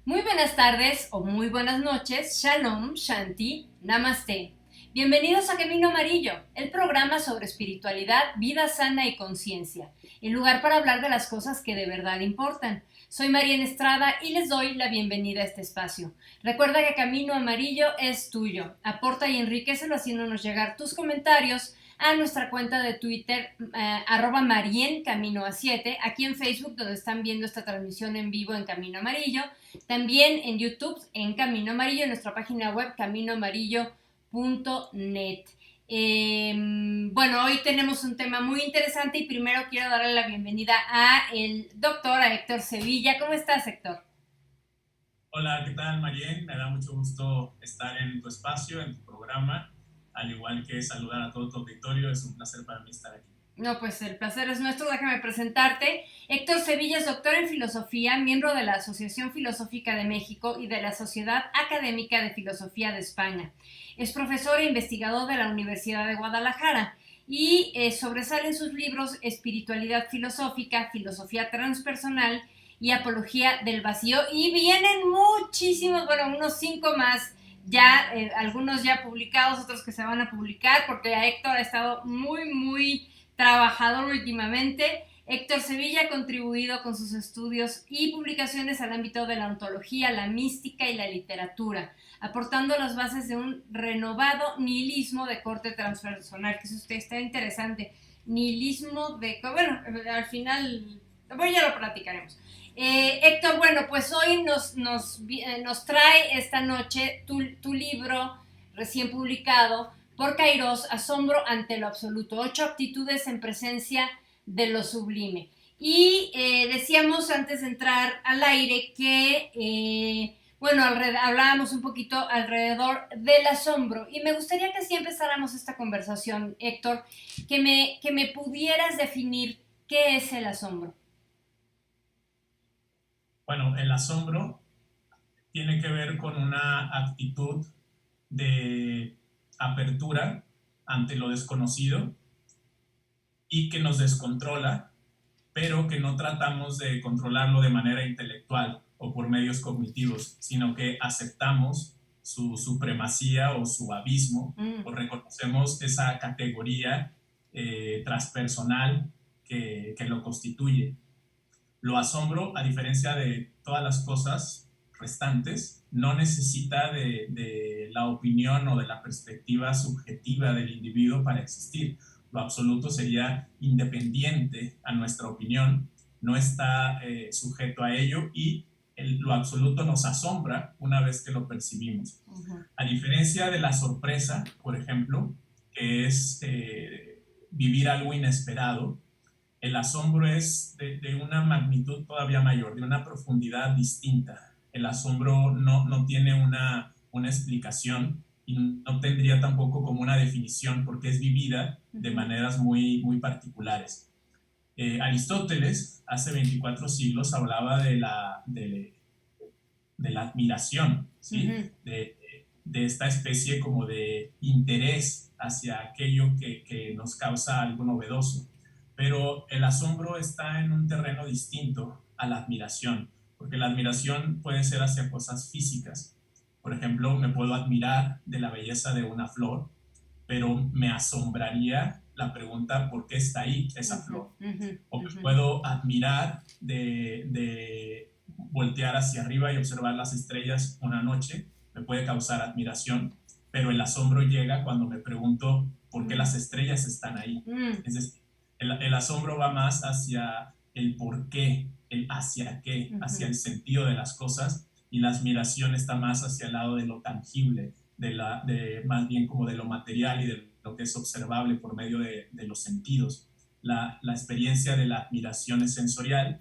Muy buenas tardes o muy buenas noches, Shalom, Shanti, Namaste. Bienvenidos a Camino Amarillo, el programa sobre espiritualidad, vida sana y conciencia, el lugar para hablar de las cosas que de verdad importan. Soy Mariana Estrada y les doy la bienvenida a este espacio. Recuerda que Camino Amarillo es tuyo. Aporta y enriquecelo haciéndonos llegar tus comentarios a nuestra cuenta de Twitter, @mariencamino7, aquí en Facebook, donde están viendo esta transmisión en vivo en Camino Amarillo, también en YouTube, en Camino Amarillo, en nuestra página web, caminoamarillo.net. Bueno, hoy tenemos un tema muy interesante y primero quiero darle la bienvenida a el doctor, a Héctor Sevilla. ¿Cómo estás, Héctor? Hola, ¿qué tal, Marien? Me da mucho gusto estar en tu espacio, en tu programa, al igual que saludar a todo tu auditorio. Es un placer para mí estar aquí. No, pues el placer es nuestro. Déjame presentarte. Héctor Sevilla es doctor en filosofía, miembro de la Asociación Filosófica de México y de la Sociedad Académica de Filosofía de España. Es profesor e investigador de la Universidad de Guadalajara y sobresale en sus libros Espiritualidad Filosófica, Filosofía Transpersonal y Apología del Vacío. Y vienen muchísimos, bueno, unos 5 más ya, algunos ya publicados, otros que se van a publicar, porque Héctor ha estado muy trabajador últimamente. Héctor Sevilla ha contribuido con sus estudios y publicaciones al ámbito de la ontología, la mística y la literatura, aportando las bases de un renovado nihilismo de corte transpersonal, que eso está interesante. Nihilismo de... Bueno, al final, bueno, ya lo platicaremos. Héctor, bueno, pues hoy nos trae esta noche tu libro recién publicado por Kairos, Asombro ante lo absoluto, 8 actitudes en presencia de lo sublime. Y decíamos antes de entrar al aire que, bueno, hablábamos un poquito alrededor del asombro. Y me gustaría que así empezáramos esta conversación, Héctor, que me pudieras definir qué es el asombro. Bueno, el asombro tiene que ver con una actitud de apertura ante lo desconocido y que nos descontrola, pero que no tratamos de controlarlo de manera intelectual o por medios cognitivos, sino que aceptamos su supremacía o su abismo, o reconocemos esa categoría transpersonal que lo constituye. Lo asombro, a diferencia de todas las cosas restantes, no necesita de la opinión o de la perspectiva subjetiva del individuo para existir. Lo absoluto sería independiente a nuestra opinión, no está sujeto a ello y lo absoluto nos asombra una vez que lo percibimos. A diferencia de la sorpresa, por ejemplo, que es vivir algo inesperado, el asombro es de una magnitud todavía mayor, de una profundidad distinta. El asombro no tiene una explicación y no tendría tampoco como una definición porque es vivida de maneras muy particulares. Aristóteles, hace 24 siglos, hablaba de la admiración, ¿sí? De esta especie como de interés hacia aquello que nos causa algo novedoso. Pero el asombro está en un terreno distinto a la admiración, porque la admiración puede ser hacia cosas físicas. Por ejemplo, me puedo admirar de la belleza de una flor, pero me asombraría la pregunta ¿por qué está ahí esa flor? O me puedo admirar de voltear hacia arriba y observar las estrellas una noche, me puede causar admiración, pero el asombro llega cuando me pregunto por qué las estrellas están ahí. Es decir, el asombro va más hacia el por qué, el hacia qué, hacia el sentido de las cosas, y la admiración está más hacia el lado de lo tangible, más bien como de lo material y de lo que es observable por medio de los sentidos. La experiencia de la admiración es sensorial,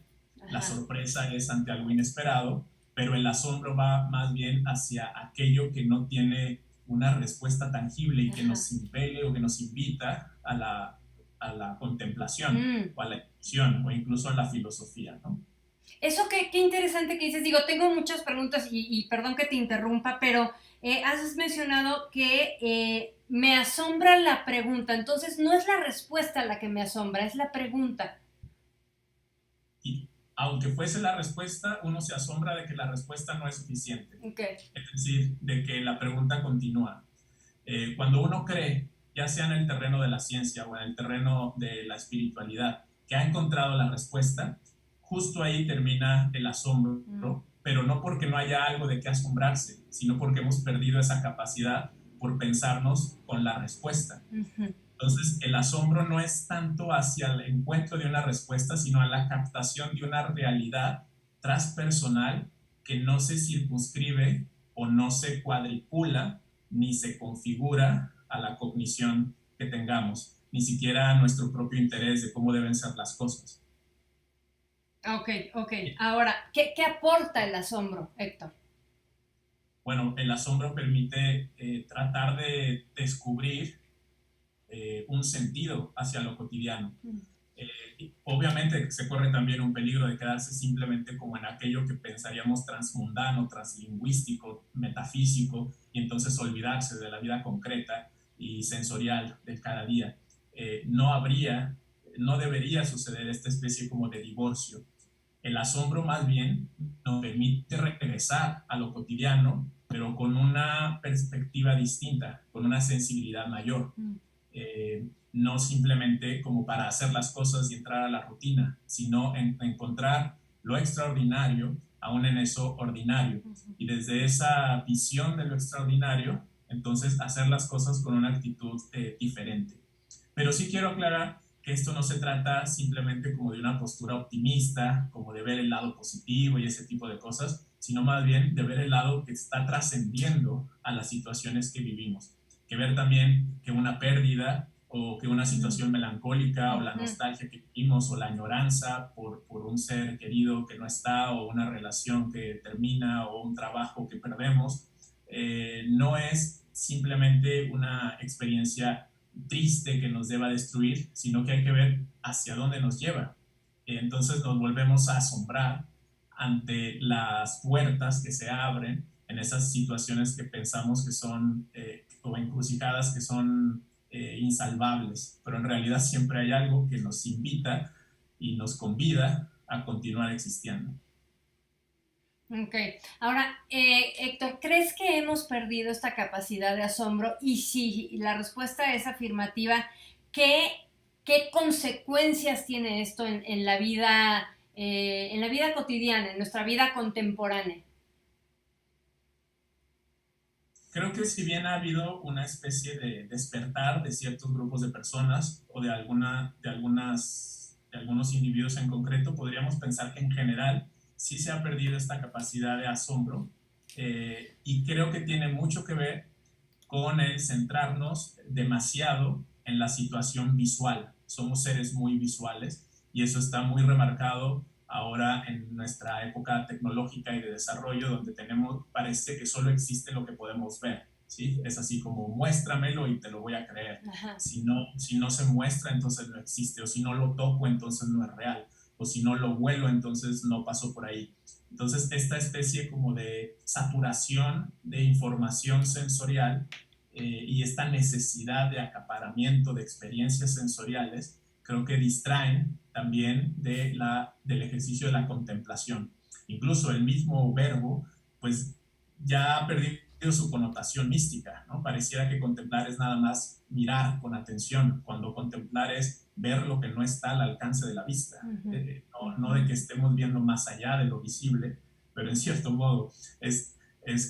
la sorpresa es ante algo inesperado, pero el asombro va más bien hacia aquello que no tiene una respuesta tangible y que nos impele o que nos invita a la contemplación o a la intuición o incluso a la filosofía, ¿no? Eso qué interesante que dices. Digo, tengo muchas preguntas y perdón que te interrumpa, pero has mencionado que me asombra la pregunta. Entonces, no es la respuesta la que me asombra, es la pregunta. aunque fuese la respuesta, uno se asombra de que la respuesta no es suficiente. Okay. Es decir, de que la pregunta continúa. Cuando uno cree, ya sea en el terreno de la ciencia o en el terreno de la espiritualidad, que ha encontrado la respuesta, justo ahí termina el asombro, pero no porque no haya algo de qué asombrarse, sino porque hemos perdido esa capacidad por pensarnos con la respuesta. Entonces, el asombro no es tanto hacia el encuentro de una respuesta, sino a la captación de una realidad transpersonal que no se circunscribe o no se cuadricula ni se configura a la cognición que tengamos, ni siquiera a nuestro propio interés de cómo deben ser las cosas. Ok. Ahora, ¿qué aporta el asombro, Héctor? Bueno, el asombro permite tratar de descubrir un sentido hacia lo cotidiano. Obviamente se corre también un peligro de quedarse simplemente como en aquello que pensaríamos transmundano, translingüístico, metafísico, y entonces olvidarse de la vida concreta y sensorial del cada día. No debería suceder esta especie como de divorcio. El asombro más bien nos permite regresar a lo cotidiano, pero con una perspectiva distinta, con una sensibilidad mayor. No simplemente como para hacer las cosas y entrar a la rutina, sino encontrar lo extraordinario aún en eso ordinario. Y desde esa visión de lo extraordinario, entonces hacer las cosas con una actitud diferente. Pero sí quiero aclarar que esto no se trata simplemente como de una postura optimista, como de ver el lado positivo y ese tipo de cosas, sino más bien de ver el lado que está trascendiendo a las situaciones que vivimos. Que ver también que una pérdida o que una situación melancólica o la nostalgia que vivimos o la añoranza por un ser querido que no está o una relación que termina o un trabajo que perdemos, no es simplemente una experiencia triste que nos deba destruir, sino que hay que ver hacia dónde nos lleva. Entonces nos volvemos a asombrar ante las puertas que se abren en esas situaciones que pensamos que son, o encrucijadas que son insalvables, pero en realidad siempre hay algo que nos invita y nos convida a continuar existiendo. Ok, ahora, Héctor, ¿crees que hemos perdido esta capacidad de asombro? Y si la respuesta es afirmativa, ¿qué, qué consecuencias tiene esto en la vida cotidiana, en nuestra vida contemporánea? Creo que si bien ha habido una especie de despertar de ciertos grupos de personas o de algunos individuos en concreto, podríamos pensar que en general sí se ha perdido esta capacidad de asombro, y creo que tiene mucho que ver con el centrarnos demasiado en la situación visual. Somos seres muy visuales y eso está muy remarcado ahora en nuestra época tecnológica y de desarrollo, donde parece que solo existe lo que podemos ver, ¿sí? Es así como muéstramelo y te lo voy a creer. Si no se muestra, entonces no existe, o si no lo toco, entonces no es real, o si no lo huelo, entonces no pasó por ahí. Entonces, esta especie como de saturación de información sensorial, y esta necesidad de acaparamiento de experiencias sensoriales, creo que distraen también del ejercicio de la contemplación. Incluso el mismo verbo, pues ya ha perdido su connotación mística, ¿no? Pareciera que contemplar es nada más mirar con atención, cuando contemplar es ver lo que no está al alcance de la vista. No de que estemos viendo más allá de lo visible, pero en cierto modo es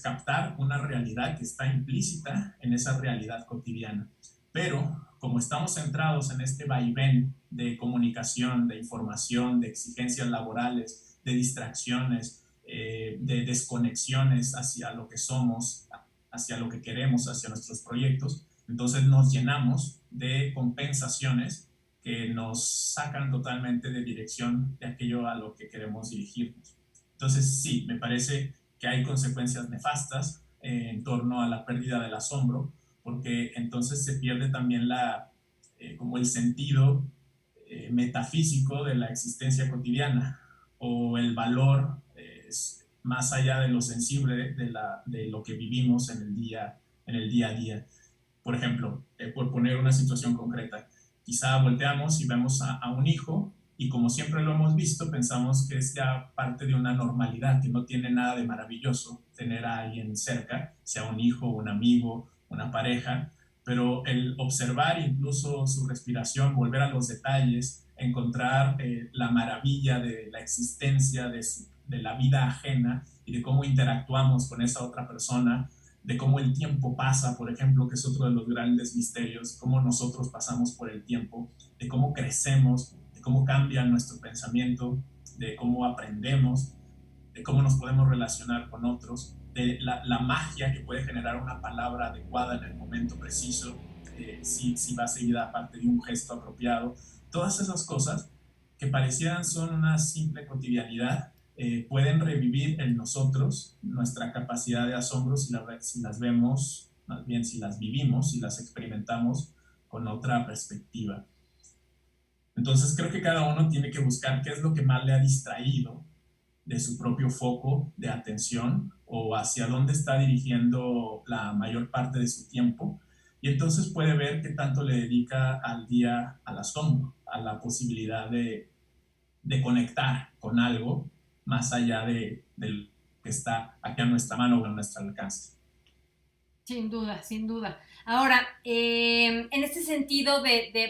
captar una realidad que está implícita en esa realidad cotidiana. Pero como estamos centrados en este vaivén de comunicación, de información, de exigencias laborales, de distracciones, de desconexiones hacia lo que somos, hacia lo que queremos, hacia nuestros proyectos, entonces nos llenamos de compensaciones que nos sacan totalmente de dirección de aquello a lo que queremos dirigirnos. Entonces sí, me parece que hay consecuencias nefastas en torno a la pérdida del asombro, porque entonces se pierde también como el sentido metafísico de la existencia cotidiana o el valor más allá de lo sensible de lo que vivimos en el día a día. Por ejemplo, por poner una situación concreta, quizá volteamos y vemos a un hijo y como siempre lo hemos visto, pensamos que es ya parte de una normalidad, que no tiene nada de maravilloso tener a alguien cerca, sea un hijo, un amigo, una pareja, pero el observar incluso su respiración, volver a los detalles, encontrar la maravilla de la existencia, de la vida ajena y de cómo interactuamos con esa otra persona, de cómo el tiempo pasa, por ejemplo, que es otro de los grandes misterios, cómo nosotros pasamos por el tiempo, de cómo crecemos, de cómo cambia nuestro pensamiento, de cómo aprendemos, de cómo nos podemos relacionar con otros, de la magia que puede generar una palabra adecuada en el momento preciso, si va seguida aparte de un gesto apropiado. Todas esas cosas que parecieran son una simple cotidianidad, pueden revivir en nosotros nuestra capacidad de asombro si las vemos, más bien si las vivimos, si las experimentamos con otra perspectiva. Entonces creo que cada uno tiene que buscar qué es lo que más le ha distraído de su propio foco de atención o hacia dónde está dirigiendo la mayor parte de su tiempo, y entonces puede ver qué tanto le dedica al día al asombro, a la posibilidad de conectar con algo más allá del que está aquí a nuestra mano o a nuestro alcance. Sin duda, sin duda. Ahora, en este sentido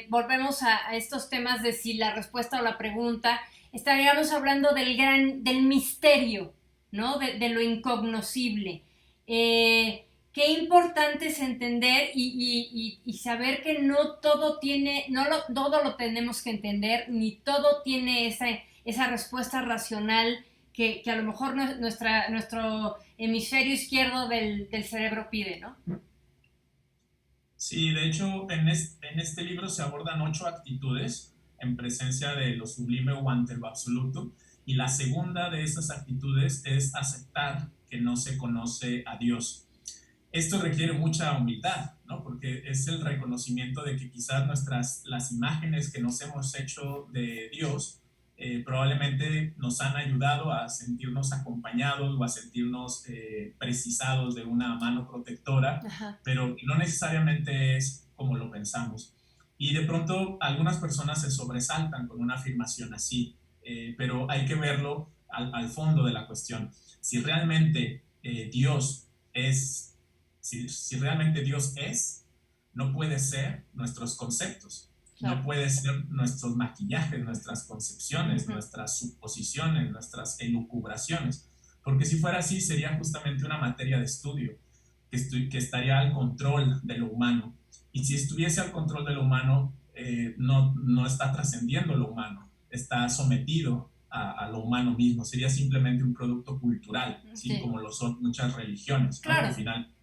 volvemos a estos temas de si la respuesta o la pregunta, estaríamos hablando del misterio, ¿no? De lo incognoscible. Qué importante es entender y saber que no todo todo lo tenemos que entender, ni todo tiene esa respuesta racional que a lo mejor nuestro hemisferio izquierdo del cerebro pide, ¿no? Sí, de hecho, en este libro se abordan 8 actitudes en presencia de lo sublime o ante lo absoluto, y la segunda de esas actitudes es aceptar que no se conoce a Dios. Esto requiere mucha humildad, ¿no? Porque es el reconocimiento de que quizás las imágenes que nos hemos hecho de Dios probablemente nos han ayudado a sentirnos acompañados o a sentirnos precisados de una mano protectora, Ajá. pero no necesariamente es como lo pensamos. Y de pronto algunas personas se sobresaltan con una afirmación así, pero hay que verlo al fondo de la cuestión. Si realmente Dios es si realmente Dios es, no puede ser nuestros conceptos, Claro. no puede ser nuestros maquillajes, nuestras concepciones, nuestras suposiciones, nuestras elucubraciones, porque si fuera así sería justamente una materia de estudio que estaría al control de lo humano, y si estuviese al control de lo humano, no está trascendiendo lo humano, está sometido a lo humano mismo, sería simplemente un producto cultural, ¿sí? Sí. Como lo son muchas religiones, ¿no? Claro. Que al final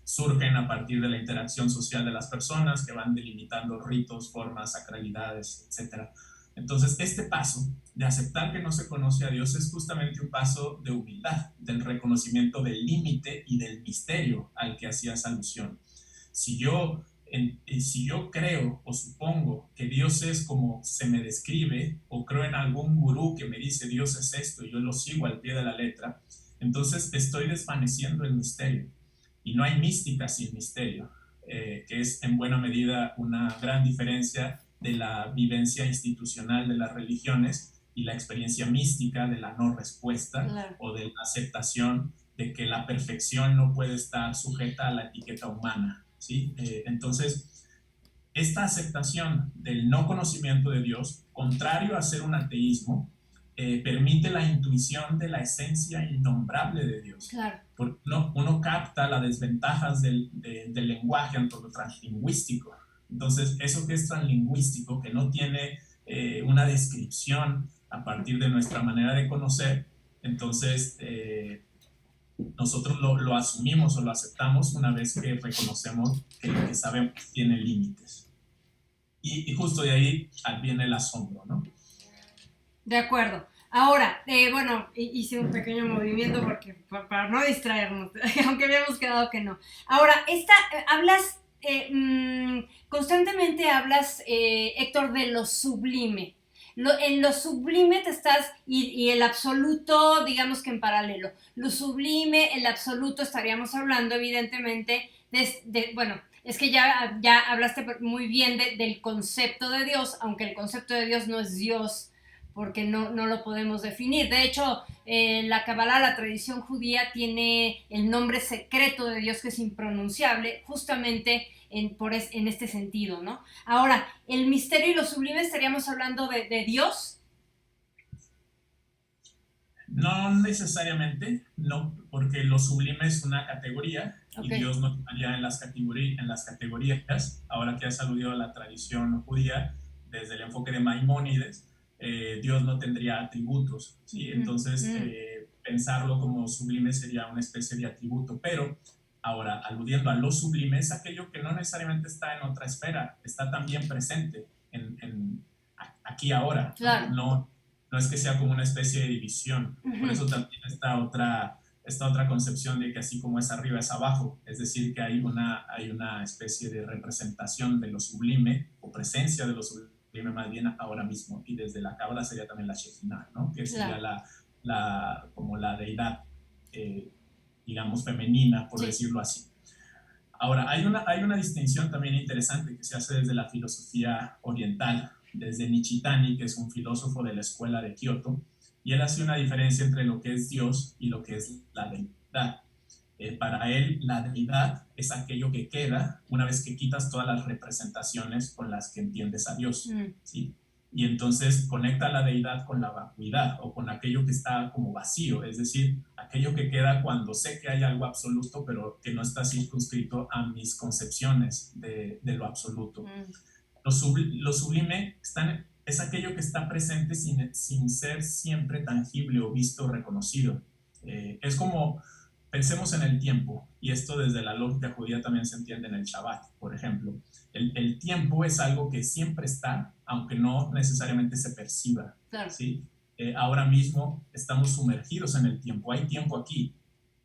surgen a partir de la interacción social de las personas, que van delimitando ritos, formas, sacralidades, etc. Entonces, este paso de aceptar que no se conoce a Dios es justamente un paso de humildad, del reconocimiento del límite y del misterio al que hacías alusión. Si yo creo o supongo que Dios es como se me describe, o creo en algún gurú que me dice Dios es esto y yo lo sigo al pie de la letra, entonces estoy desvaneciendo el misterio. Y no hay mística sin misterio, que es en buena medida una gran diferencia de la vivencia institucional de las religiones y la experiencia mística de la no respuesta, Claro. o de la aceptación de que la perfección no puede estar sujeta a la etiqueta humana, ¿sí? Entonces, esta aceptación del no conocimiento de Dios, contrario a ser un ateísmo, permite la intuición de la esencia innombrable de Dios. Claro. Porque uno capta las desventajas del lenguaje ante lo translingüístico. Entonces, eso que es translingüístico, que no tiene una descripción a partir de nuestra manera de conocer, entonces nosotros lo asumimos o lo aceptamos una vez que reconocemos que lo que sabemos tiene límites. Y justo de ahí viene el asombro, ¿no? De acuerdo. Ahora, bueno, hice un pequeño movimiento porque para no distraernos, aunque habíamos quedado que no. Ahora, constantemente hablas, Héctor, de lo sublime. En lo sublime te estás, y el absoluto, digamos que en paralelo. Lo sublime, el absoluto, estaríamos hablando evidentemente bueno, es que ya hablaste muy bien del concepto de Dios, aunque el concepto de Dios no es Dios, porque no lo podemos definir. De hecho, la Kabbalah, la tradición judía, tiene el nombre secreto de Dios que es impronunciable, justamente en este sentido, ¿no? Ahora, el misterio y lo sublime, estaríamos hablando de Dios. No necesariamente, no, porque lo sublime es una categoría y Okay. Dios no estaría en las categorías. Ahora que has aludido a la tradición judía, desde el enfoque de Maimónides, Dios no tendría atributos, ¿sí? Entonces, pensarlo como sublime sería una especie de atributo, pero ahora, aludiendo a lo sublime, es aquello que no necesariamente está en otra esfera, está también presente aquí ahora, Claro. No es que sea como una especie de división. Por eso también esta otra concepción de que así como es arriba es abajo, es decir, que hay una especie de representación de lo sublime o presencia de lo sublime más bien ahora mismo, y desde la Cábala sería también la Shekhinah, ¿no? Que sería como la deidad, digamos, femenina, por decirlo así. Ahora, hay una distinción también interesante que se hace desde la filosofía oriental, desde Nichitani, que es un filósofo de la escuela de Kioto, y él hace una diferencia entre lo que es Dios y lo que es la deidad. Para él, la deidad es aquello que queda una vez que quitas todas las representaciones con las que entiendes a Dios, ¿sí? Y entonces conecta la deidad con la vacuidad o con aquello que está como vacío, es decir, aquello que queda cuando sé que hay algo absoluto, pero que no está circunscrito a mis concepciones de lo absoluto. Lo sublime es aquello que está presente sin ser siempre tangible o visto o reconocido. Es como, pensemos en el tiempo, y esto desde la lógica judía también se entiende en el Shabbat, por ejemplo. El tiempo es algo que siempre está, aunque no necesariamente se perciba. Claro. ¿Sí? Ahora mismo estamos sumergidos en el tiempo, hay tiempo aquí,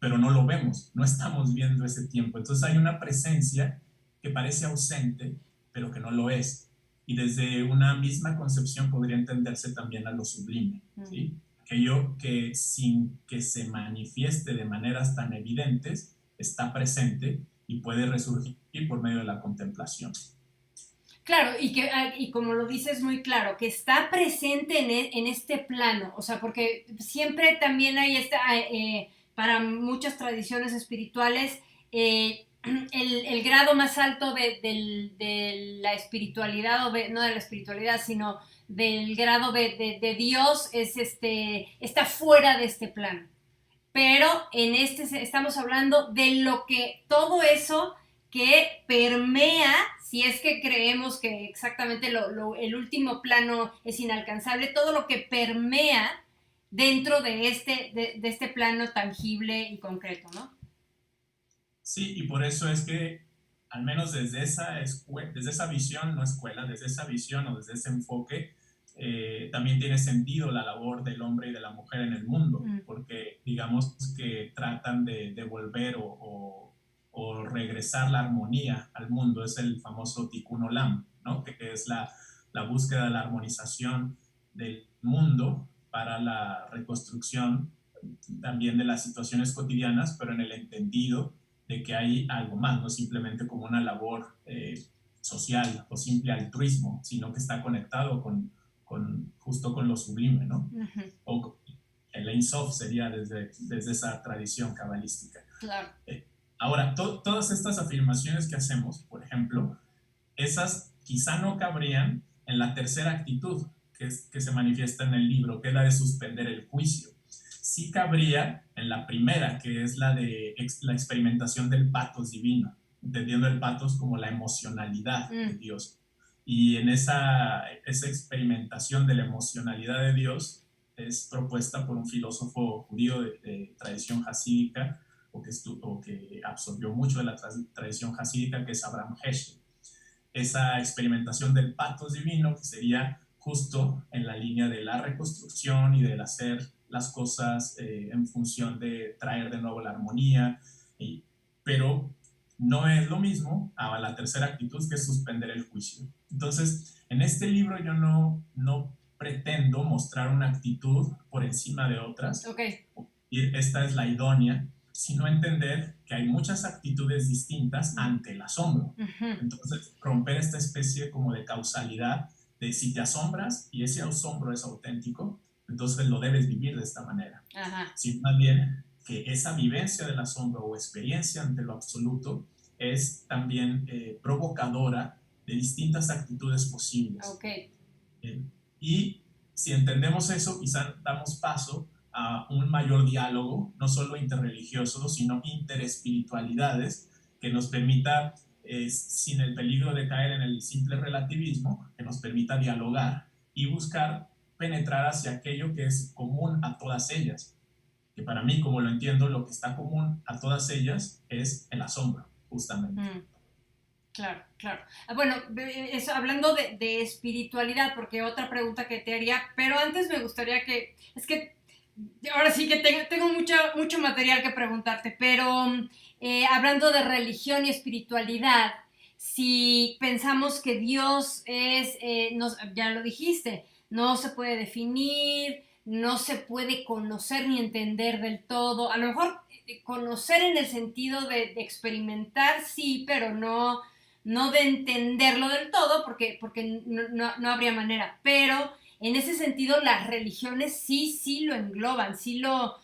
pero no lo vemos, no estamos viendo ese tiempo. Entonces hay una presencia que parece ausente, pero que no lo es. Y desde una misma concepción podría entenderse también a lo sublime, ¿sí? Aquello que sin que se manifieste de maneras tan evidentes, está presente y puede resurgir por medio de la contemplación. Claro, y como lo dices muy claro, que está presente en este plano, o sea, porque siempre también hay para muchas tradiciones espirituales, el grado más alto de la espiritualidad, no de la espiritualidad, sino del grado de Dios, está fuera de este plano. Pero estamos hablando de lo que todo eso que permea, si es que creemos que exactamente el último plano es inalcanzable, todo lo que permea dentro de este plano tangible y concreto, ¿no? Sí, y por eso es que, al menos desde esa visión, no escuela, desde esa visión o desde ese enfoque, también tiene sentido la labor del hombre y de la mujer en el mundo, porque digamos que tratan de devolver o regresar la armonía al mundo. Es el famoso Tikkun Olam, ¿no? Que es la búsqueda de la armonización del mundo para la reconstrucción también de las situaciones cotidianas, pero en el entendido de que hay algo más, no simplemente como una labor social o simple altruismo, sino que está conectado justo con lo sublime, ¿no? O el Ein Sof sería desde esa tradición cabalística. Claro. Ahora, todas estas afirmaciones que hacemos, por ejemplo, esas quizá no cabrían en la tercera actitud que se manifiesta en el libro, que es la de suspender el juicio. Sí cabría en la primera, que es la de la experimentación del pathos divino, entendiendo el pathos como la emocionalidad de Dios. Y en esa experimentación de la emocionalidad de Dios es propuesta por un filósofo judío de tradición hasídica, o que absorbió mucho de la tradición hasídica, que es Abraham Heschel. Esa experimentación del pathos divino, que sería justo en la línea de la reconstrucción y del hacer las cosas en función de traer de nuevo la armonía, pero no es lo mismo a la tercera actitud, que es suspender el juicio. Entonces, en este libro yo no pretendo mostrar una actitud por encima de otras, okay, y esta es la idónea, sino entender que hay muchas actitudes distintas ante el asombro. Entonces, romper esta especie como de causalidad de si te asombras y ese asombro es auténtico, entonces lo debes vivir de esta manera. Ajá. Sino más bien que esa vivencia del asombro o experiencia ante lo absoluto es también provocadora de distintas actitudes posibles. Okay. Y si entendemos eso, quizá damos paso a un mayor diálogo, no solo interreligioso, sino interespiritualidades, que nos permita, sin el peligro de caer en el simple relativismo, que nos permita dialogar y buscar penetrar hacia aquello que es común a todas ellas. Que para mí, como lo entiendo, lo que está común a todas ellas es el asombro, justamente. Claro, claro. Bueno, eso, hablando de espiritualidad, porque otra pregunta que te haría, pero antes me gustaría que, es que ahora sí que tengo mucho material que preguntarte, pero hablando de religión y espiritualidad, si pensamos que Dios es, ya lo dijiste, no se puede definir, no se puede conocer ni entender del todo, a lo mejor conocer en el sentido de experimentar, sí, pero no de entenderlo del todo, porque no habría manera, pero en ese sentido las religiones sí lo engloban, sí lo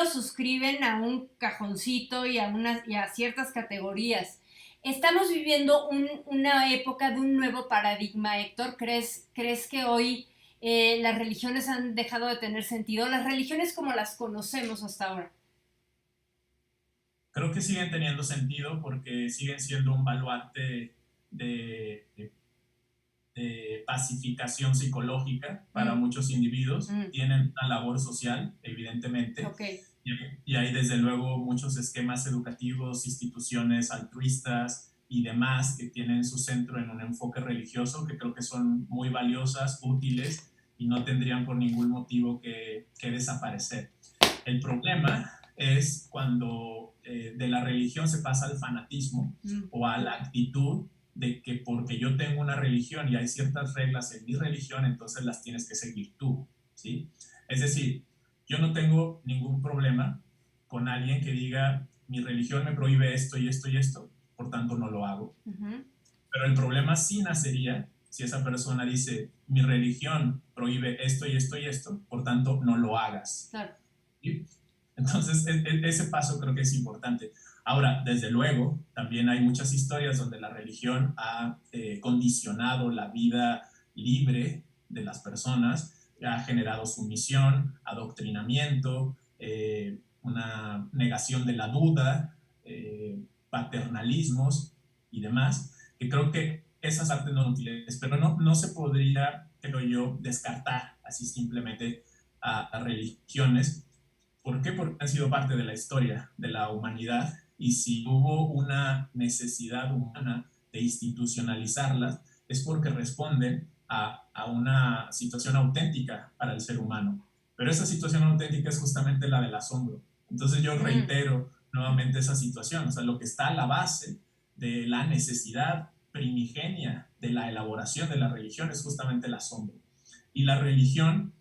suscriben a un cajoncito y a ciertas categorías. Estamos viviendo una época de un nuevo paradigma, Héctor. ¿Crees que hoy las religiones han dejado de tener sentido? Las religiones como las conocemos hasta ahora. Creo que siguen teniendo sentido porque siguen siendo un baluarte de, de, de pacificación psicológica para muchos individuos. Tienen una labor social, evidentemente. Okay. Y hay desde luego muchos esquemas educativos, instituciones altruistas y demás que tienen su centro en un enfoque religioso que creo que son muy valiosas, útiles y no tendrían por ningún motivo que desaparecer. El problema es cuando de la religión se pasa al fanatismo o a la actitud de que porque yo tengo una religión y hay ciertas reglas en mi religión, entonces las tienes que seguir tú, ¿sí? Es decir, yo no tengo ningún problema con alguien que diga, mi religión me prohíbe esto y esto y esto, por tanto no lo hago. Pero el problema sí nacería si esa persona dice, mi religión prohíbe esto y esto y esto, por tanto no lo hagas. Claro. ¿Sí? Entonces, ese paso creo que es importante. Ahora, desde luego, también hay muchas historias donde la religión ha condicionado la vida libre de las personas, ha generado sumisión, adoctrinamiento, una negación de la duda, paternalismos y demás, que creo que esas artes no son útiles, pero no se podría, creo yo, descartar así simplemente a religiones. ¿Por qué? Porque han sido parte de la historia de la humanidad y si hubo una necesidad humana de institucionalizarlas es porque responden a una situación auténtica para el ser humano. Pero esa situación auténtica es justamente la del asombro. Entonces yo reitero nuevamente esa situación, o sea, lo que está a la base de la necesidad primigenia de la elaboración de la religión es justamente el asombro. Y la religión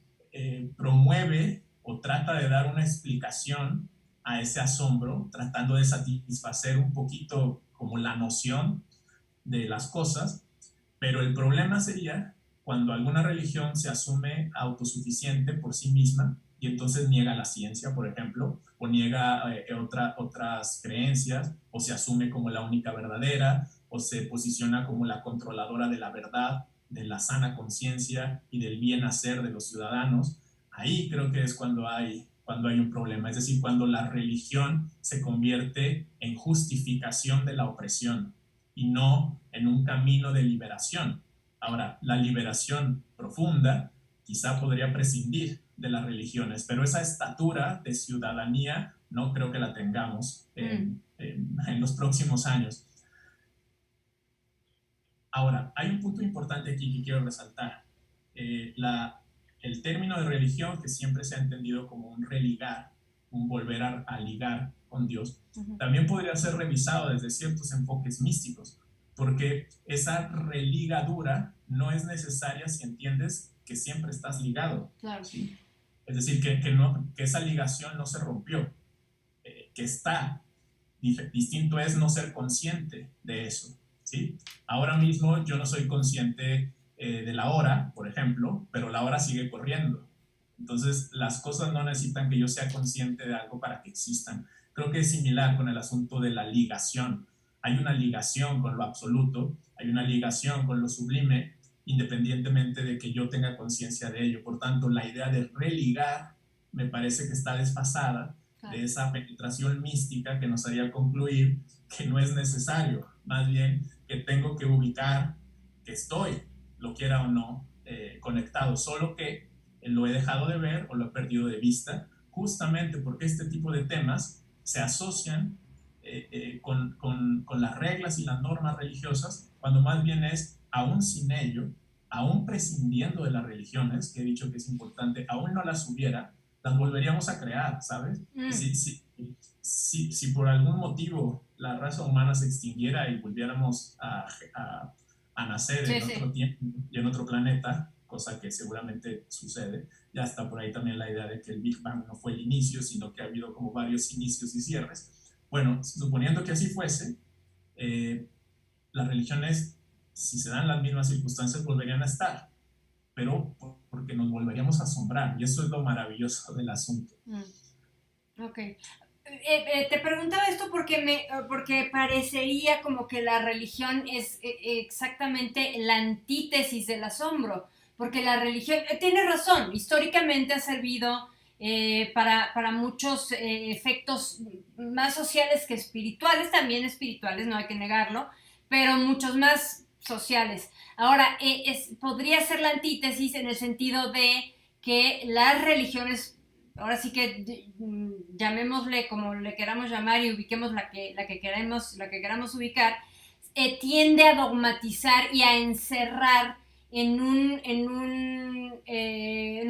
promueve o trata de dar una explicación a ese asombro, tratando de satisfacer un poquito como la noción de las cosas, pero el problema sería cuando alguna religión se asume autosuficiente por sí misma y entonces niega la ciencia, por ejemplo, o niega otras creencias, o se asume como la única verdadera, o se posiciona como la controladora de la verdad, de la sana conciencia y del bien hacer de los ciudadanos. Ahí creo que es cuando hay un problema, es decir, cuando la religión se convierte en justificación de la opresión y no en un camino de liberación. Ahora, la liberación profunda quizá podría prescindir de las religiones, pero esa estatura de ciudadanía no creo que la tengamos en los próximos años. Ahora, hay un punto importante aquí que quiero resaltar. El término de religión, que siempre se ha entendido como un religar, un volver a ligar con Dios, también podría ser revisado desde ciertos enfoques místicos. porque esa religadura no es necesaria si entiendes que siempre estás ligado. Claro. ¿Sí? Es decir, que esa ligación no se rompió, que está. Distinto es no ser consciente de eso. ¿Sí? Ahora mismo yo no soy consciente de la hora, por ejemplo, pero la hora sigue corriendo. Entonces, las cosas no necesitan que yo sea consciente de algo para que existan. Creo que es similar con el asunto de la ligación. Hay una ligación con lo absoluto, hay una ligación con lo sublime, independientemente de que yo tenga conciencia de ello. Por tanto, la idea de religar me parece que está desfasada de esa penetración mística que nos haría concluir que no es necesario, más bien que tengo que ubicar que estoy, lo quiera o no, conectado, solo que lo he dejado de ver o lo he perdido de vista, justamente porque este tipo de temas se asocian con las reglas y las normas religiosas, cuando más bien es, aún sin ello, aún prescindiendo de las religiones, que he dicho que es importante, aún no las hubiera, las volveríamos a crear, ¿sabes? Si por algún motivo la raza humana se extinguiera y volviéramos a nacer en otro tiempo y en otro planeta, cosa que seguramente sucede, ya está por ahí también la idea de que el Big Bang no fue el inicio, sino que ha habido como varios inicios y cierres. Bueno, suponiendo que así fuese, las religiones, si se dan las mismas circunstancias, volverían a estar, pero porque nos volveríamos a asombrar, y eso es lo maravilloso del asunto. Ok. Te preguntaba esto porque parecería como que la religión es exactamente la antítesis del asombro, porque la religión, tiene razón, históricamente ha servido para muchos efectos más sociales que espirituales, también espirituales, no hay que negarlo, pero muchos más sociales. Ahora, podría ser la antítesis en el sentido de que las religiones, ahora sí que llamémosle como le queramos llamar y ubiquemos la que queramos ubicar, tiende a dogmatizar y a encerrar en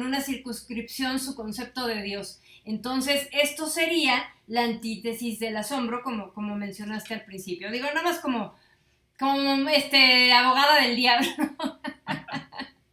una circunscripción su concepto de Dios. Entonces, esto sería la antítesis del asombro, como mencionaste al principio. Digo, nada más como abogada del diablo.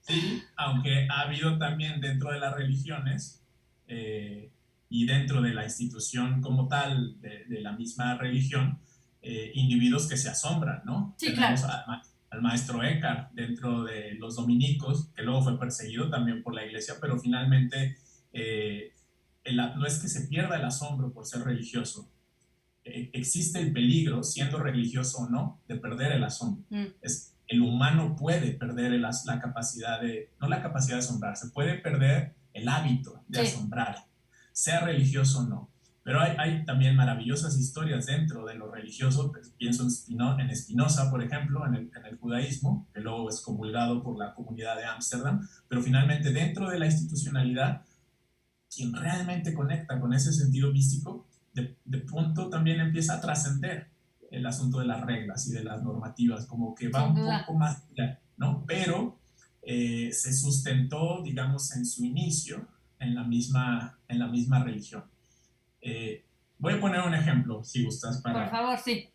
Sí, aunque ha habido también dentro de las religiones y dentro de la institución como tal de la misma religión, individuos que se asombran, ¿no? Sí, Tenemos claro. al maestro Eckhart dentro de los dominicos, que luego fue perseguido también por la iglesia, pero finalmente no es que se pierda el asombro por ser religioso, existe el peligro, siendo religioso o no, de perder el asombro. El humano puede perder la capacidad no la capacidad de asombrar, se puede perder el hábito de asombrar, sea religioso o no. Pero hay también maravillosas historias dentro de lo religioso, pues, pienso en Spinoza, por ejemplo, en el judaísmo, que luego es comulgado por la comunidad de Ámsterdam, pero finalmente dentro de la institucionalidad, quien realmente conecta con ese sentido místico, de pronto también empieza a trascender el asunto de las reglas y de las normativas, como que va un poco más allá, ¿no? Pero se sustentó, digamos, en su inicio en la misma religión. Voy a poner un ejemplo, si gustas, Por favor, sí.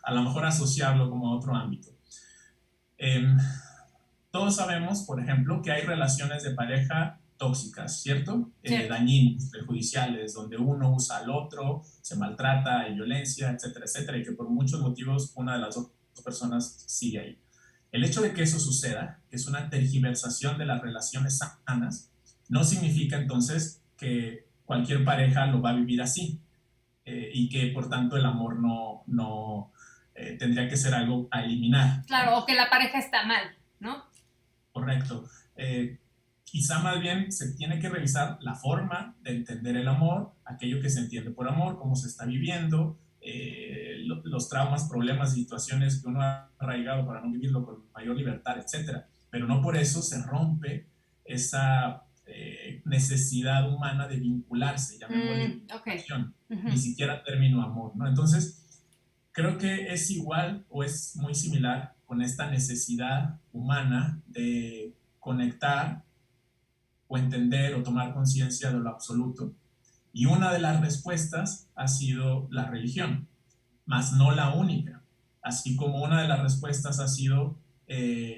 A lo mejor asociarlo como a otro ámbito. Todos sabemos, por ejemplo, que hay relaciones de pareja tóxicas, ¿cierto? Dañinas, perjudiciales, donde uno usa al otro, se maltrata, hay violencia, etcétera, etcétera, y que por muchos motivos una de las dos personas sigue ahí. El hecho de que eso suceda, que es una tergiversación de las relaciones sanas, no significa entonces que cualquier pareja lo va a vivir así y que por tanto el amor no tendría que ser algo a eliminar. Claro, o que la pareja está mal, ¿no? Correcto. Quizá más bien se tiene que revisar la forma de entender el amor, aquello que se entiende por amor, cómo se está viviendo, los traumas, problemas, situaciones que uno ha arraigado para no vivirlo con mayor libertad, etc. Pero no por eso se rompe esa necesidad humana de vincularse, llamémosle vinculación, ni siquiera término amor, ¿no? Entonces, creo que es igual o es muy similar con esta necesidad humana de conectar o entender o tomar conciencia de lo absoluto. Y una de las respuestas ha sido la religión, mas no la única. así como una de las respuestas ha sido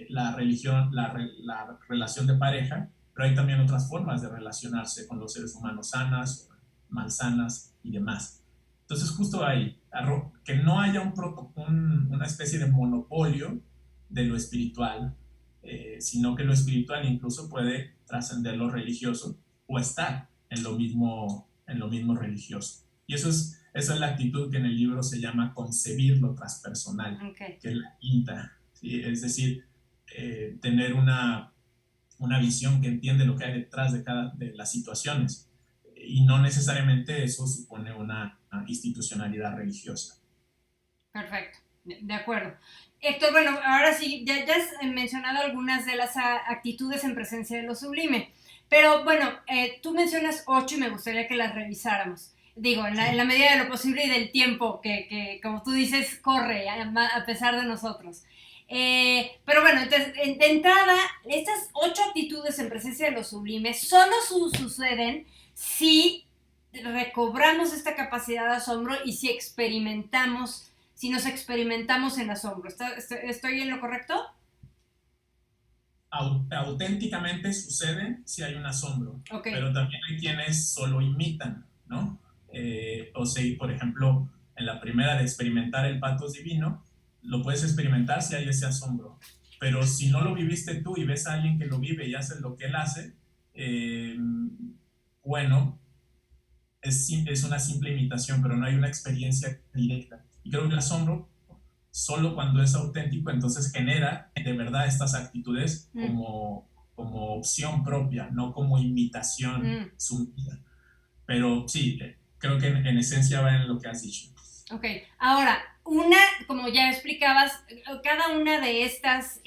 la religión, la relación de pareja, pero hay también otras formas de relacionarse con los seres humanos, sanas, malsanas y demás. Entonces justo ahí, que no haya una especie de monopolio de lo espiritual, sino que lo espiritual incluso puede trascender lo religioso o estar en lo mismo religioso. Y esa es la actitud que en el libro se llama concebir lo transpersonal, Okay. que es la quinta, ¿sí? Es decir, tener una visión que entiende lo que hay detrás de las situaciones, y no necesariamente eso supone una institucionalidad religiosa. Perfecto, de acuerdo. Héctor, bueno, ahora sí, ya has mencionado algunas de las actitudes en presencia de lo sublime, pero bueno, tú mencionas 8 y me gustaría que las revisáramos. Digo, en la medida de lo posible y del tiempo que como tú dices, corre a pesar de nosotros. Pero bueno, entonces, de entrada, estas 8 actitudes en presencia de lo sublime solo suceden si recobramos esta capacidad de asombro y si nos experimentamos en asombro. ¿Estoy en lo correcto? Auténticamente sucede si hay un asombro, Okay. pero también hay quienes solo imitan, ¿no? O sea, por ejemplo, en la primera de experimentar el patos divino, lo puedes experimentar si hay ese asombro, pero si no lo viviste tú y ves a alguien que lo vive y hace lo que él hace, bueno, es una simple imitación, pero no hay una experiencia directa. Y creo que el asombro, solo cuando es auténtico, entonces genera de verdad estas actitudes como opción propia, no como imitación sumida. Pero sí, creo que en esencia va en lo que has dicho. Ok, ahora, como ya explicabas, cada una de estas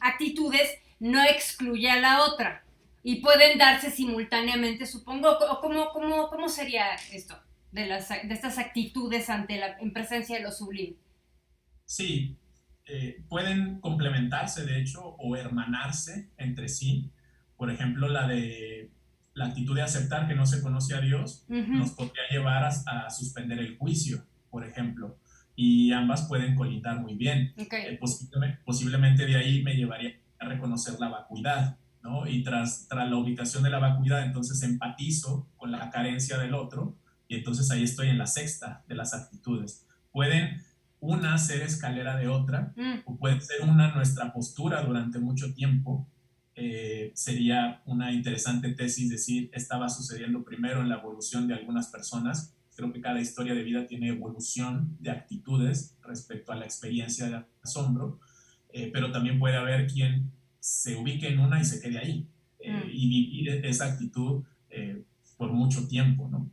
actitudes no excluye a la otra y pueden darse simultáneamente, supongo. ¿Cómo sería esto de estas actitudes en presencia de lo sublime? Sí, pueden complementarse, de hecho, o hermanarse entre sí. Por ejemplo, la actitud de aceptar que no se conoce a Dios nos podría llevar a suspender el juicio, por ejemplo, y ambas pueden colindar muy bien. Okay. Posiblemente de ahí me llevaría a reconocer la vacuidad, ¿no? Y tras la ubicación de la vacuidad, entonces empatizo con la carencia del otro, y entonces ahí estoy en la sexta de las actitudes. Pueden una ser escalera de otra, o puede ser una nuestra postura durante mucho tiempo. Sería una interesante tesis decir, estaba sucediendo primero en la evolución de algunas personas. Creo que cada historia de vida tiene evolución de actitudes respecto a la experiencia de asombro, pero también puede haber quien se ubique en una y se quede ahí, y vivir esa actitud por mucho tiempo, ¿no?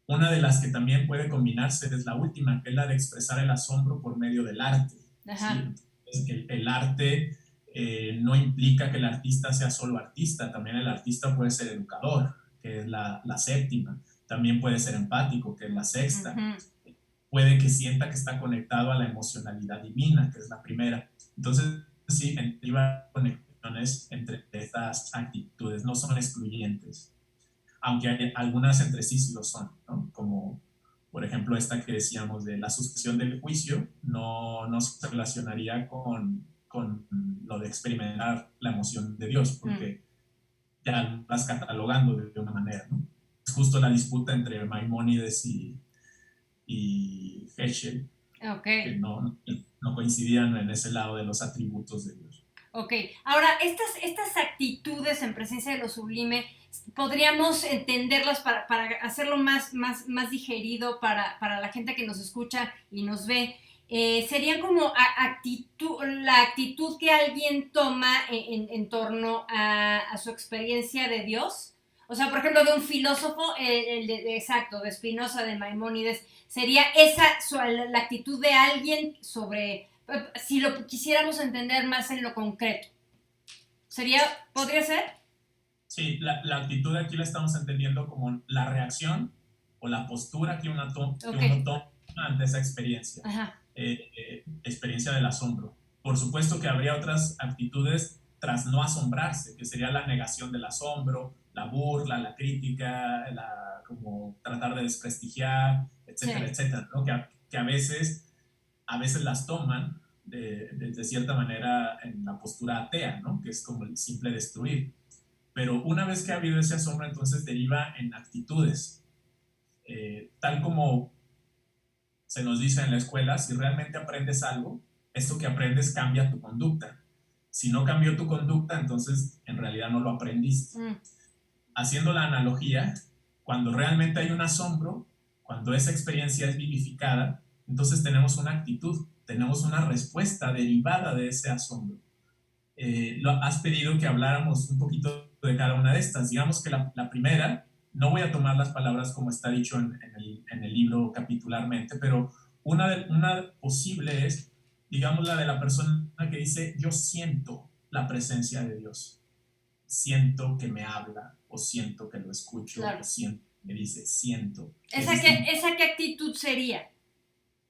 Una de las que también puede combinarse es la última, que es la de expresar el asombro por medio del arte. ¿Sí? El arte no implica que el artista sea solo artista, también el artista puede ser educador, que es la séptima, también puede ser empático, que es la sexta, puede que sienta que está conectado a la emocionalidad divina, que es la primera. Entonces, sí, hay conexiones entre estas actitudes, no son excluyentes, aunque hay algunas entre sí lo son, ¿no? Como por ejemplo esta que decíamos de la suspensión del juicio, no se relacionaría con lo de experimentar la emoción de Dios, porque ya lo estás catalogando de una manera, ¿no? Es justo la disputa entre Maimónides y Heschel, que no coincidían en ese lado de los atributos de Dios. Ok, ahora, estas actitudes en presencia de lo sublime, podríamos entenderlas para hacerlo más digerido para la gente que nos escucha y nos ve. Serían como la actitud que alguien toma en torno a su experiencia de Dios. O sea, por ejemplo, de un filósofo, exacto, de Spinoza, de Maimónides, sería la actitud de alguien sobre, si lo quisiéramos entender más en lo concreto. ¿Podría ser? Sí, la actitud aquí la estamos entendiendo como la reacción o la postura que uno toma ante esa experiencia. Experiencia del asombro. Por supuesto que habría otras actitudes tras no asombrarse, que sería la negación del asombro, la burla, la crítica, como tratar de desprestigiar, etcétera, etcétera, ¿no? Que a veces a veces las toman de cierta manera en la postura atea, ¿no? Que es como el simple destruir. Pero una vez que ha habido ese asombro, entonces deriva en actitudes. Tal como se nos dice en la escuela, si realmente aprendes algo, esto que aprendes cambia tu conducta. Si no cambió tu conducta, entonces en realidad no lo aprendiste. Haciendo la analogía, cuando realmente hay un asombro, cuando esa experiencia es vivificada, entonces tenemos una actitud, tenemos una respuesta derivada de ese asombro. Has pedido que habláramos un poquito de cada una de estas. Digamos que la primera, no voy a tomar las palabras como está dicho en el libro capitularmente, pero una posible es, digamos, la de la persona que dice, yo siento la presencia de Dios, siento que me habla, o siento que lo escucho, claro. O siento que me dice, siento. ¿Esa qué actitud sería?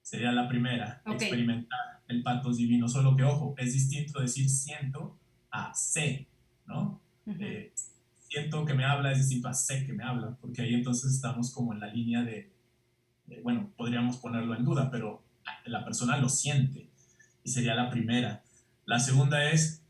Sería la primera, okay. Experimentar el patos divino, solo que, ojo, es distinto decir siento a sé, ¿no? Siento que me habla es distinto a sé que me habla, porque ahí entonces estamos como en la línea bueno, podríamos ponerlo en duda, pero la persona lo siente, y sería la primera. La segunda es,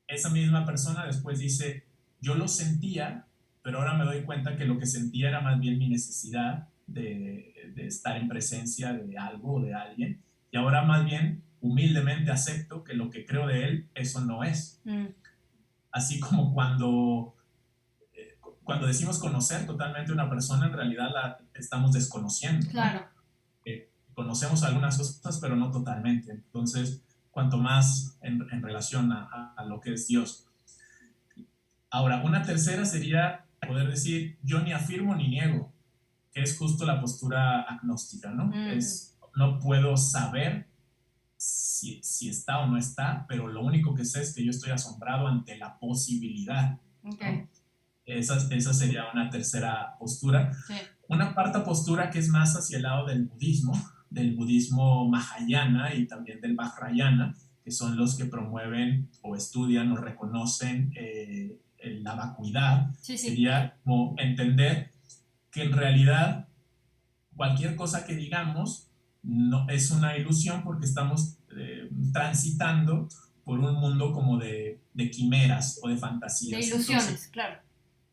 esa misma persona después dice, yo lo sentía, pero ahora me doy cuenta que lo que sentía era más bien mi necesidad de estar en presencia de algo o de alguien, y ahora más bien humildemente acepto que lo que creo de él, eso no es. Así como cuando decimos conocer totalmente a una persona, en realidad la estamos desconociendo, ¿no? Claro. Conocemos algunas cosas, pero no totalmente. Entonces, cuanto más en relación a lo que es Dios. Ahora, una tercera sería poder decir, yo ni afirmo ni niego, que es justo la postura agnóstica, ¿no? No puedo saber si está o no está, pero lo único que sé es que yo estoy asombrado ante la posibilidad, okay. ¿no? Esa sería una tercera postura. Sí. Una cuarta postura que es más hacia el lado del budismo Mahayana y también del Vajrayana, que son los que promueven o estudian o reconocen la vacuidad. Sí. Sería como entender que en realidad cualquier cosa que digamos no es una ilusión, porque estamos transitando por un mundo como de quimeras o de fantasías. De ilusiones. Entonces, claro.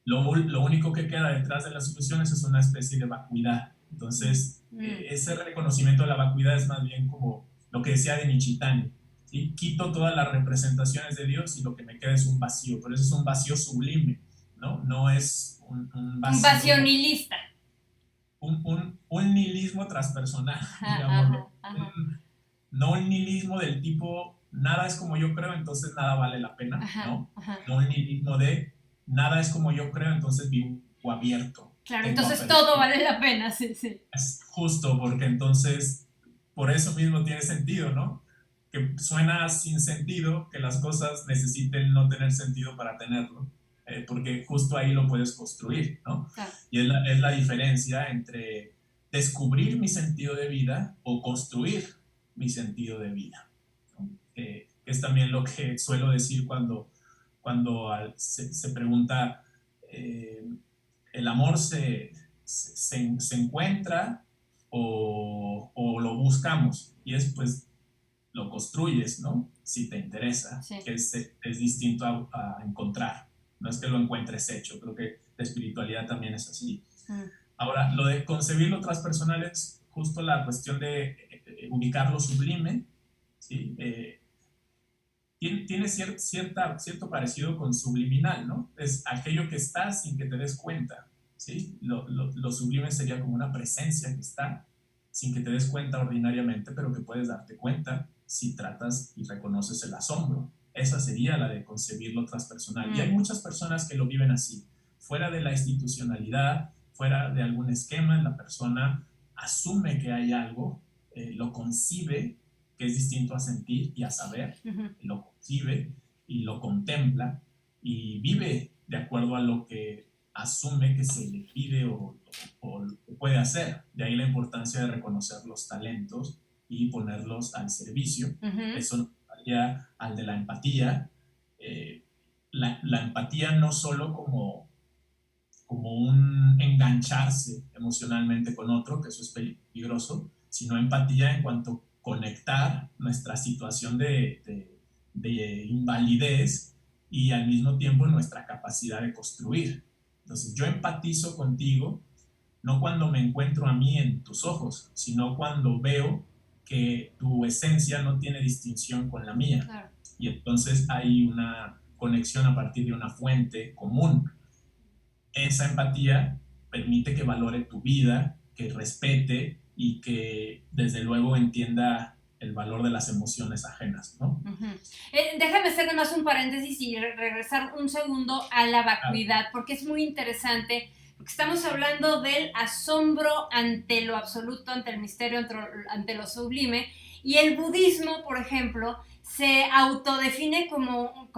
Lo único que queda detrás de las ilusiones es una especie de vacuidad. Entonces, ese reconocimiento de la vacuidad es más bien como lo que decía de Nichitani, ¿sí? Quito todas las representaciones de Dios y lo que me queda es un vacío, pero eso es un vacío sublime, ¿no? No es un vacío. Un vacío nihilista. Un nihilismo transpersonal, digámoslo. No un nihilismo del tipo, nada es como yo creo, entonces nada vale la pena, ¿no? No un nihilismo de nada es como yo creo, entonces vivo abierto. Claro, entonces todo vale la pena, sí. Es justo, porque entonces, por eso mismo tiene sentido, ¿no? Que suena sin sentido que las cosas necesiten no tener sentido para tenerlo, porque justo ahí lo puedes construir, ¿no? Claro. Y es la diferencia entre descubrir mi sentido de vida o construir mi sentido de vida, ¿no? Es también lo que suelo decir cuando se pregunta, ¿el amor se encuentra o lo buscamos? Y es, pues, lo construyes, ¿no? Si te interesa, sí. Que es distinto a encontrar. No es que lo encuentres hecho, creo que la espiritualidad también es así. Ahora, lo de concebir lo transpersonal es justo la cuestión de ubicar lo sublime, ¿sí? Tiene cierto parecido con subliminal, ¿no? Es aquello que está sin que te des cuenta, ¿sí? Lo sublime sería como una presencia que está sin que te des cuenta ordinariamente, pero que puedes darte cuenta si tratas y reconoces el asombro. Esa sería la de concebir lo transpersonal. Y hay muchas personas que lo viven así. Fuera de la institucionalidad, fuera de algún esquema, la persona asume que hay algo, lo concibe, que es distinto a sentir y a saber, lo concibe y lo contempla y vive de acuerdo a lo que asume que se le pide o puede hacer. De ahí la importancia de reconocer los talentos y ponerlos al servicio. Eso nos daría al de la empatía. La empatía no solo como un engancharse emocionalmente con otro, que eso es peligroso, sino empatía en cuanto conectar nuestra situación de invalidez y al mismo tiempo nuestra capacidad de construir. Entonces yo empatizo contigo no cuando me encuentro a mí en tus ojos, sino cuando veo que tu esencia no tiene distinción con la mía. Claro. Y entonces hay una conexión a partir de una fuente común. Esa empatía permite que valore tu vida, que respete y que desde luego entienda el valor de las emociones ajenas, ¿no? Déjame hacer además un paréntesis y regresar un segundo a la vacuidad, porque es muy interesante, porque estamos hablando del asombro ante lo absoluto, ante el misterio, ante lo sublime, y el budismo, por ejemplo, se autodefine como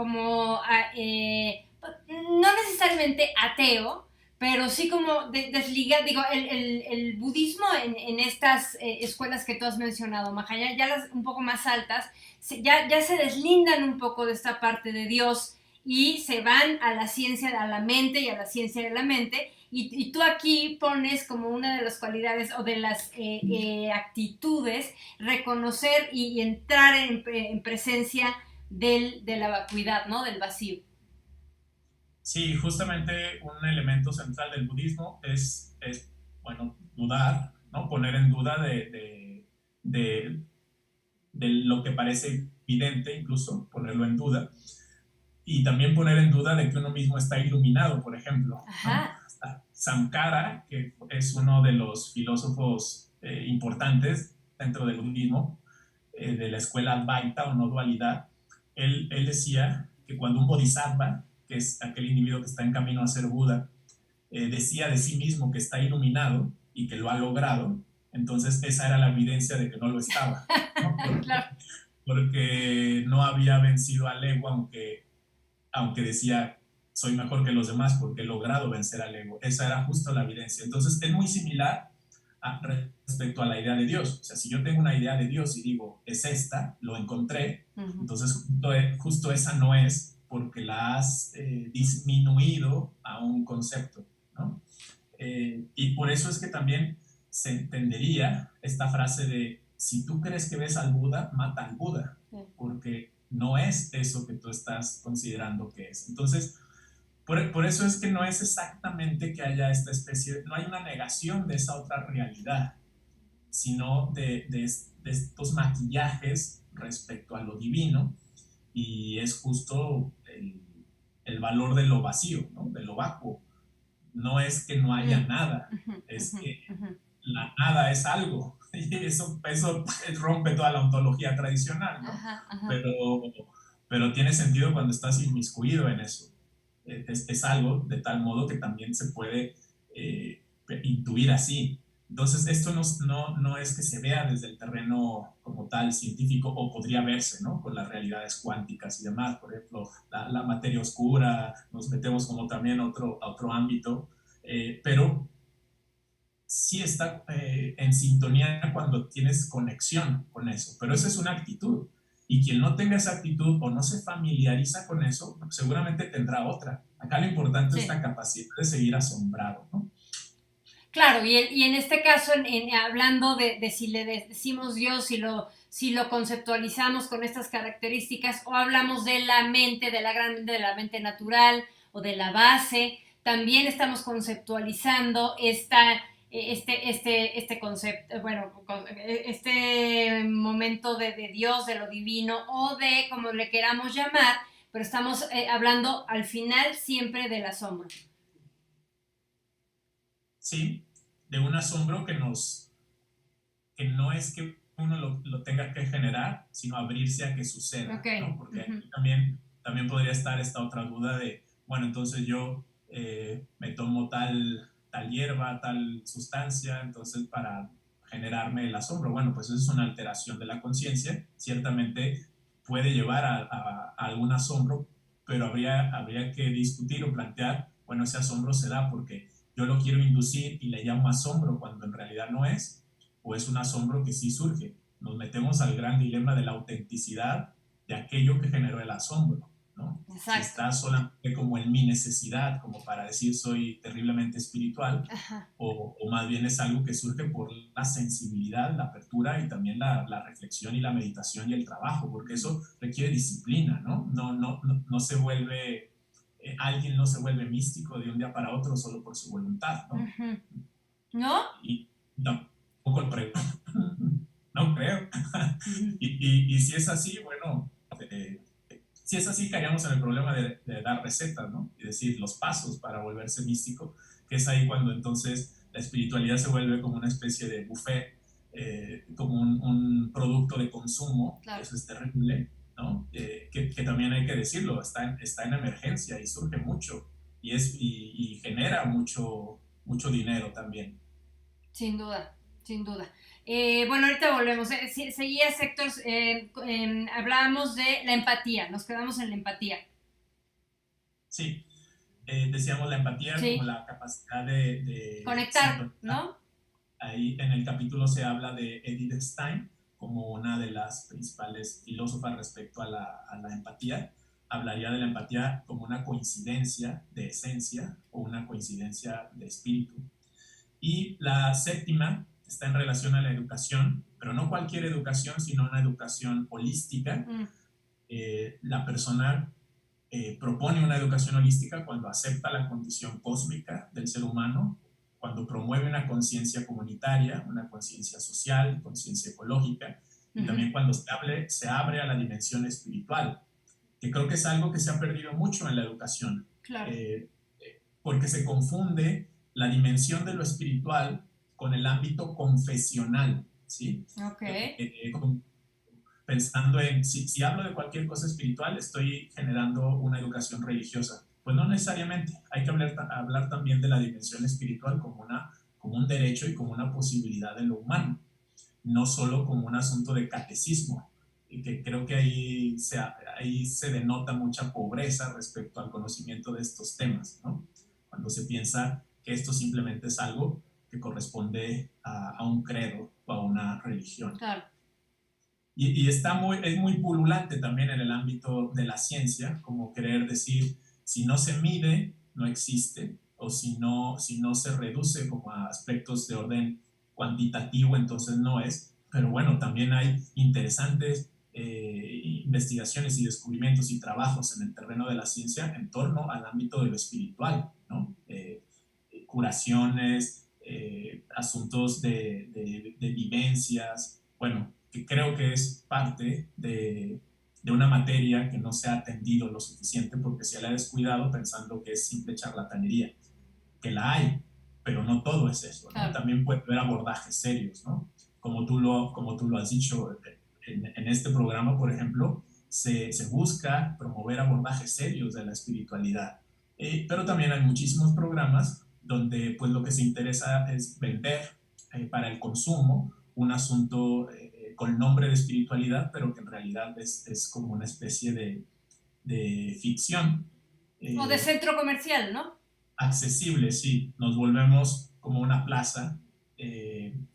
no necesariamente ateo, pero sí como desliga, digo, el budismo en estas escuelas que tú has mencionado, Mahayana, ya las un poco más altas, ya se deslindan un poco de esta parte de Dios y se van a la ciencia de la mente y a la ciencia de la mente, y tú aquí pones como una de las cualidades o de las actitudes, reconocer y entrar en presencia de la vacuidad, ¿no? Del vacío. Sí, justamente un elemento central del budismo es bueno, dudar, ¿no? Poner en duda de, de lo que parece evidente, incluso ponerlo en duda, y también poner en duda de que uno mismo está iluminado, por ejemplo, ¿no? Sankara, que es uno de los filósofos importantes dentro del budismo, de la escuela Advaita o no dualidad, él decía que cuando un bodhisattva, que es aquel individuo que está en camino a ser Buda, decía de sí mismo que está iluminado y que lo ha logrado, entonces esa era la evidencia de que no lo estaba, ¿no? Claro. Porque no había vencido al ego, aunque decía soy mejor que los demás porque he logrado vencer al ego. Esa era justo la evidencia. Entonces es muy similar respecto a la idea de Dios. O sea, si yo tengo una idea de Dios y digo, es esta, lo encontré, entonces justo esa no es porque la has disminuido a un concepto, ¿no? Y por eso es que también se entendería esta frase de si tú crees que ves al Buda, mata al Buda, porque no es eso que tú estás considerando que es. Entonces, por eso es que no es exactamente que haya esta especie, no hay una negación de esa otra realidad, sino de estos maquillajes respecto a lo divino, y es justo el valor de lo vacío, ¿no? De lo vacuo. No es que no haya nada, es que la nada es algo, y eso rompe toda la ontología tradicional, ¿no? Pero tiene sentido cuando estás inmiscuido en eso. Es algo de tal modo que también se puede intuir así. Entonces, esto no es que se vea desde el terreno como tal científico, o podría verse, ¿no? Con las realidades cuánticas y demás, por ejemplo, la materia oscura, nos metemos como también a otro ámbito, pero sí está en sintonía cuando tienes conexión con eso, pero esa es una actitud. Y quien no tenga esa actitud o no se familiariza con eso, seguramente tendrá otra. Acá lo importante es la capacidad de seguir asombrado, ¿no? Claro, y en este caso, hablando de si le decimos Dios, si lo conceptualizamos con estas características, o hablamos de la mente, de la gran mente, de la mente natural, o de la base, también estamos conceptualizando este concepto, bueno, este momento de Dios, de lo divino, o de como le queramos llamar, pero estamos hablando al final siempre del asombro. Sí, de un asombro que no es que uno lo tenga que generar, sino abrirse a que suceda, ¿no? Porque aquí también podría estar esta otra duda de, bueno, entonces yo me tomo tal hierba, tal sustancia, entonces para generarme el asombro. Bueno, pues eso es una alteración de la conciencia, ciertamente puede llevar a algún asombro, pero habría que discutir o plantear, bueno, ese asombro se da porque yo lo quiero inducir y le llamo asombro cuando en realidad no es, o es un asombro que sí surge. Nos metemos al gran dilema de la autenticidad de aquello que generó el asombro, ¿no? Exacto. Si está solamente como en mi necesidad, como para decir soy terriblemente espiritual, o más bien es algo que surge por la sensibilidad, la apertura y también la reflexión y la meditación y el trabajo, porque eso requiere disciplina, ¿no? No se vuelve, alguien no se vuelve místico de un día para otro solo por su voluntad, ¿no? ¿No? Y tampoco no creo. Y si es así, bueno, si es así, caeríamos en el problema de dar recetas, ¿no? Y decir los pasos para volverse místico, que es ahí cuando entonces la espiritualidad se vuelve como una especie de buffet, como un producto de consumo. Claro. Eso es terrible, ¿no? Que también hay que decirlo, está en emergencia y surge mucho y genera mucho dinero también. Sin duda, sin duda. Bueno, ahorita volvemos. Seguías, Héctor, hablábamos de la empatía, nos quedamos en la empatía. Sí, decíamos la empatía como la capacidad de conectar, ¿no? Ahí en el capítulo se habla de Edith Stein como una de las principales filósofas respecto a la empatía. Hablaría de la empatía como una coincidencia de esencia o una coincidencia de espíritu. Y la séptima está en relación a la educación, pero no cualquier educación, sino una educación holística. La persona propone una educación holística cuando acepta la condición cósmica del ser humano, cuando promueve una conciencia comunitaria, una conciencia social, conciencia ecológica, y también cuando se abre a la dimensión espiritual, que creo que es algo que se ha perdido mucho en la educación. Claro. Porque se confunde la dimensión de lo espiritual con el ámbito confesional, ¿sí? Okay. Pensando en, si hablo de cualquier cosa espiritual, estoy generando una educación religiosa. Pues no necesariamente, hay que hablar también de la dimensión espiritual como un derecho y como una posibilidad de lo humano, no solo como un asunto de catecismo, y que creo que ahí se denota mucha pobreza respecto al conocimiento de estos temas, ¿no? Cuando se piensa que esto simplemente es algo que corresponde a un credo o a una religión. Claro. Y es muy pululante también en el ámbito de la ciencia, como querer decir, si no se mide, no existe, o si no se reduce como a aspectos de orden cuantitativo, entonces no es. Pero bueno, también hay interesantes investigaciones y descubrimientos y trabajos en el terreno de la ciencia en torno al ámbito de lo espiritual, ¿no? Curaciones, asuntos de vivencias, bueno, que creo que es parte de una materia que no se ha atendido lo suficiente porque se la ha descuidado pensando que es simple charlatanería, que la hay, pero no todo es eso, ¿no? Claro. También puede haber abordajes serios, ¿no? Como tú lo has dicho en este programa, por ejemplo, se busca promover abordajes serios de la espiritualidad, pero también hay muchísimos programas donde pues lo que se interesa es vender para el consumo un asunto con nombre de espiritualidad, pero que en realidad es como una especie de ficción. O de centro comercial, ¿no? Accesible, sí. Nos volvemos como una plaza,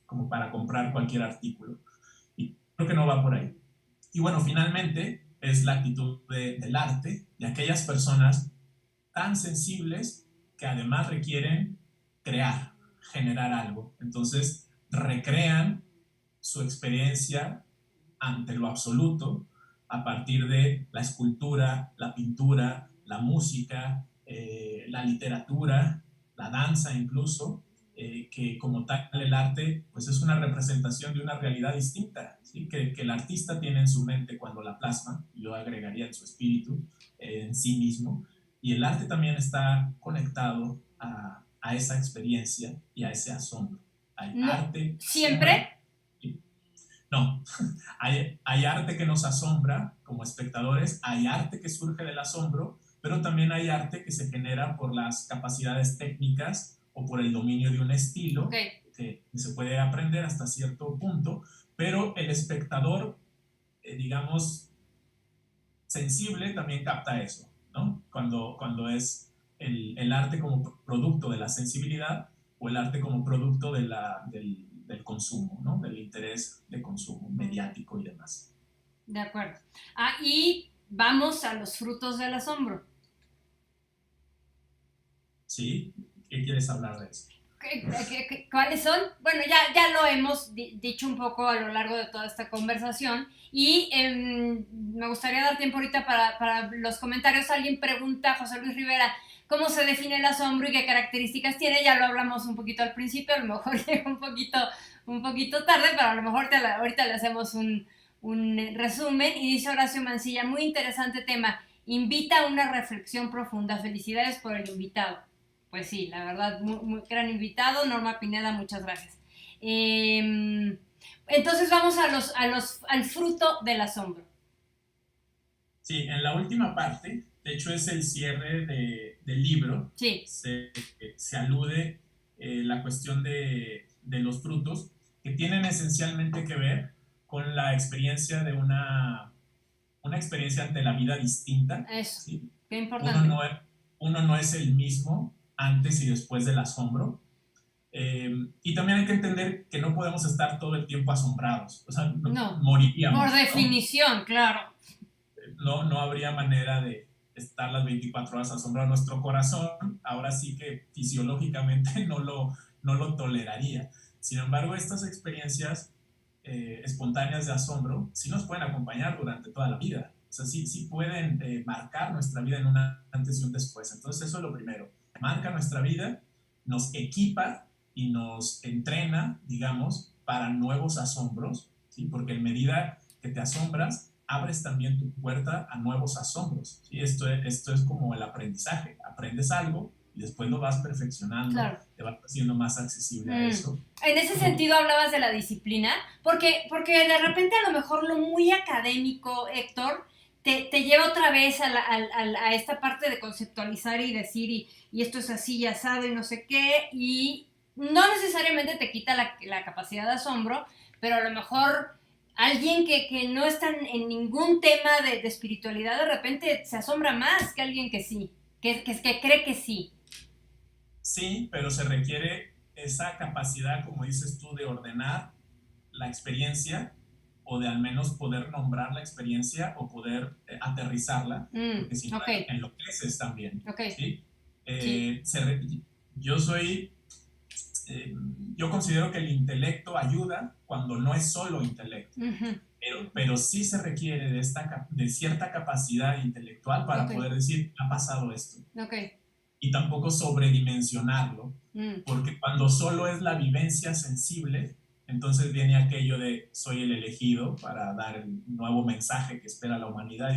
como para comprar cualquier artículo. Y creo que no va por ahí. Y bueno, finalmente es la actitud del arte, de aquellas personas tan sensibles que además requieren crear, generar algo. Entonces, recrean su experiencia ante lo absoluto a partir de la escultura, la pintura, la música, la literatura, la danza incluso, que como tal el arte pues es una representación de una realidad distinta, ¿sí? que el artista tiene en su mente cuando la plasma, yo agregaría en su espíritu, en sí mismo, y el arte también está conectado a esa experiencia y a ese asombro. Hay arte. ¿Siempre? No, hay arte que nos asombra como espectadores, hay arte que surge del asombro, pero también hay arte que se genera por las capacidades técnicas o por el dominio de un estilo, que se puede aprender hasta cierto punto, pero el espectador, digamos, sensible también capta eso, ¿no? Cuando es el arte como producto de la sensibilidad o el arte como producto del consumo, ¿no? Del interés de consumo mediático y demás. De acuerdo. Y vamos a los frutos del asombro. ¿Sí? ¿Qué quieres hablar de eso? ¿Cuáles son? Bueno, ya lo hemos dicho un poco a lo largo de toda esta conversación y me gustaría dar tiempo ahorita para los comentarios. Alguien pregunta, José Luis Rivera, ¿cómo se define el asombro y qué características tiene? Ya lo hablamos un poquito al principio, a lo mejor llega un poquito tarde, pero a lo mejor ahorita le hacemos un resumen. Y dice Horacio Mancilla, muy interesante tema, invita a una reflexión profunda. Felicidades por el invitado. Pues sí, la verdad, muy gran invitado. Norma Pineda, muchas gracias. Entonces vamos al fruto del asombro. Sí, en la última parte, de hecho es el cierre del libro, sí. se alude la cuestión de los frutos, que tienen esencialmente que ver con la experiencia de una experiencia ante la vida distinta. Eso, ¿sí? Qué importante. Uno no es el mismo antes y después del asombro. Y también hay que entender que no podemos estar todo el tiempo asombrados. O sea, no, moriríamos. Por definición, ¿no? Claro. No habría manera de estar las 24 horas asombrado. Nuestro corazón ahora sí que fisiológicamente no lo toleraría. Sin embargo, estas experiencias espontáneas de asombro sí nos pueden acompañar durante toda la vida. O sea, sí pueden marcar nuestra vida en un antes y un después. Entonces eso es lo primero. Marca nuestra vida, nos equipa y nos entrena, digamos, para nuevos asombros, ¿sí? Porque en medida que te asombras, abres también tu puerta a nuevos asombros, ¿sí? Esto es como el aprendizaje. Aprendes algo y después lo vas perfeccionando, claro. Te vas haciendo más accesible a eso. En ese sentido hablabas de la disciplina, porque de repente a lo mejor lo muy académico, Héctor, te lleva otra vez a esta parte de conceptualizar y decir, y esto es así y asado y no sé qué, y no necesariamente te quita la capacidad de asombro, pero a lo mejor alguien que no está en ningún tema de espiritualidad de repente se asombra más que alguien que sí, que cree que sí. Sí, pero se requiere esa capacidad, como dices tú, de ordenar la experiencia o de al menos poder nombrar la experiencia o poder aterrizarla, porque si no, enloqueces también. ¿sí? Yo considero que el intelecto ayuda cuando no es solo intelecto, pero sí se requiere de cierta capacidad intelectual para poder decir, ha pasado esto. Y tampoco sobredimensionarlo, porque cuando solo es la vivencia sensible, entonces viene aquello de soy el elegido para dar el nuevo mensaje que espera la humanidad.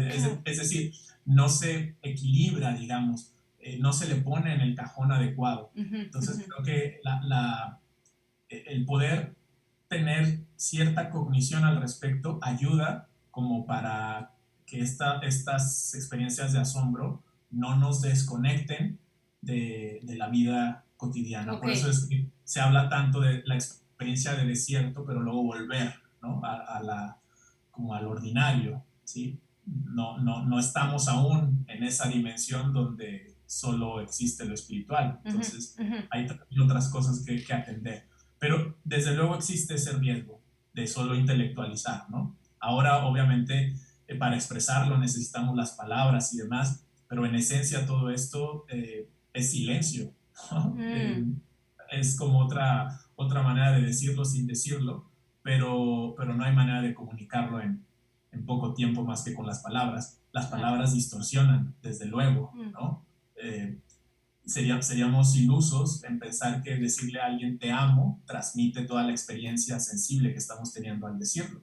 Es decir, no se equilibra, digamos, no se le pone en el cajón adecuado. Entonces creo que el poder tener cierta cognición al respecto ayuda como para que estas experiencias de asombro no nos desconecten de la vida cotidiana. Por eso es que se habla tanto de la experiencia de desierto, pero luego volver, ¿no? como al ordinario, ¿sí? No estamos aún en esa dimensión donde solo existe lo espiritual. Entonces, hay otras cosas que atender. Pero desde luego existe ese riesgo de solo intelectualizar, ¿no? Ahora, obviamente, para expresarlo necesitamos las palabras y demás, pero en esencia todo esto es silencio, ¿no? Es como otra manera de decirlo sin decirlo, pero no hay manera de comunicarlo en poco tiempo más que con las palabras. Las palabras distorsionan, desde luego, ¿no? Seríamos ilusos en pensar que decirle a alguien te amo transmite toda la experiencia sensible que estamos teniendo al decirlo.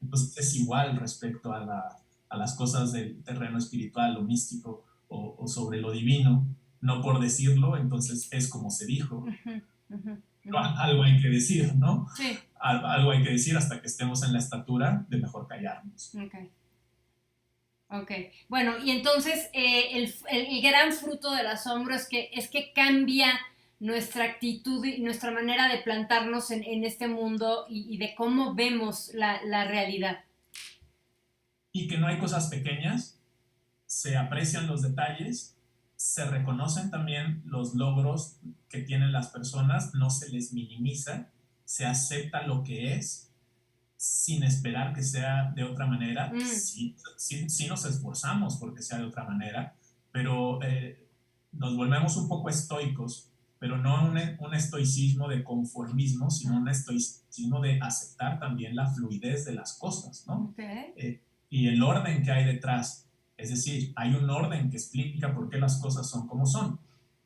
Entonces es igual respecto a las cosas del terreno espiritual, lo místico o sobre lo divino. No por decirlo, entonces es como se dijo. Algo hay que decir, ¿no? Sí. Algo hay que decir hasta que estemos en la estatura de mejor callarnos. Ok, bueno, y entonces el gran fruto del asombro es que cambia nuestra actitud y nuestra manera de plantarnos en este mundo y de cómo vemos la realidad. Y que no hay cosas pequeñas, se aprecian los detalles, se reconocen también los logros que tienen las personas, no se les minimiza, se acepta lo que es, sin esperar que sea de otra manera. Sí nos esforzamos porque sea de otra manera, pero nos volvemos un poco estoicos, pero no un estoicismo de conformismo, sino un estoicismo de aceptar también la fluidez de las cosas, ¿no? Okay. Y el orden que hay detrás. Es decir, hay un orden que explica por qué las cosas son como son.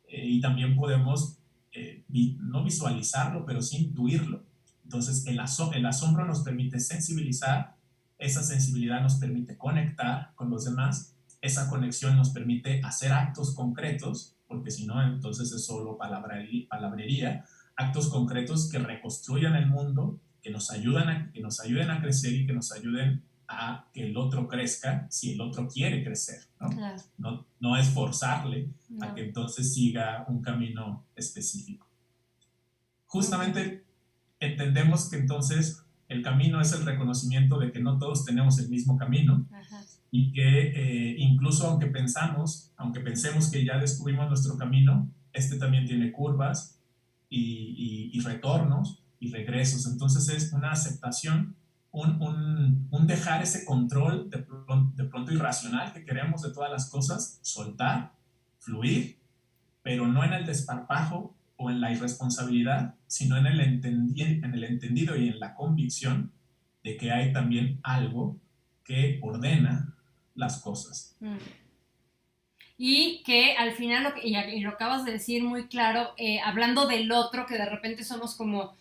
Y también podemos, no visualizarlo, pero sí intuirlo. Entonces, el asombro nos permite sensibilizar, esa sensibilidad nos permite conectar con los demás, esa conexión nos permite hacer actos concretos, porque si no, entonces es solo palabrería, actos concretos que reconstruyan el mundo, que nos ayuden a crecer y que nos ayuden a que el otro crezca si el otro quiere crecer, ¿no? Claro. No es forzarle No. a que entonces siga un camino específico. Justamente entendemos que entonces el camino es el reconocimiento de que no todos tenemos el mismo camino. Ajá. Y que incluso aunque pensemos que ya descubrimos nuestro camino, este también tiene curvas y retornos y regresos. Entonces es una aceptación, un dejar ese control de pronto irracional que queremos de todas las cosas, soltar, fluir, pero no en el desparpajo o en la irresponsabilidad, sino en el entendido y en la convicción de que hay también algo que ordena las cosas. Y que al final, y lo acabas de decir muy claro, hablando del otro, que de repente somos como,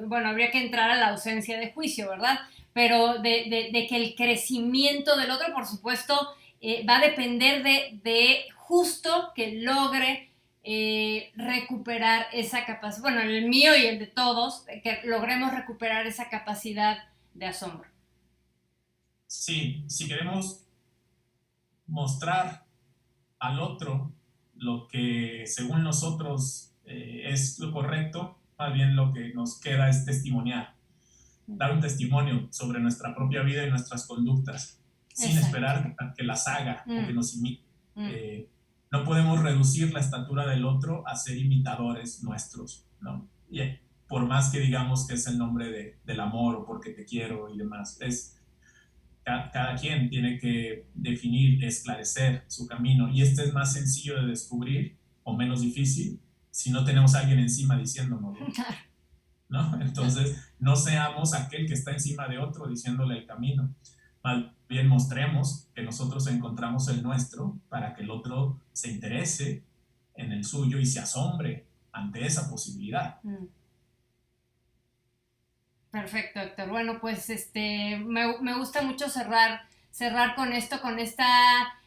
bueno, habría que entrar a la ausencia de juicio, ¿verdad? Pero de que el crecimiento del otro, por supuesto, va a depender de justo que logre recuperar esa capacidad, bueno, el mío y el de todos, que logremos recuperar esa capacidad de asombro. Sí, si queremos mostrar al otro lo que según nosotros es lo correcto, más bien lo que nos queda es testimoniar, dar un testimonio sobre nuestra propia vida y nuestras conductas, sin esperar que las haga o que nos imite. No podemos reducir la estatura del otro a ser imitadores nuestros, ¿no? Y por más que digamos que es el nombre del amor o porque te quiero y demás, cada quien tiene que definir, esclarecer su camino, y este es más sencillo de descubrir o menos difícil si no tenemos a alguien encima diciéndonos, ¿no? Entonces, no seamos aquel que está encima de otro diciéndole el camino, más bien mostremos que nosotros encontramos el nuestro para que el otro se interese en el suyo y se asombre ante esa posibilidad. Perfecto, Héctor. Bueno, pues me gusta mucho cerrar con esto, con esta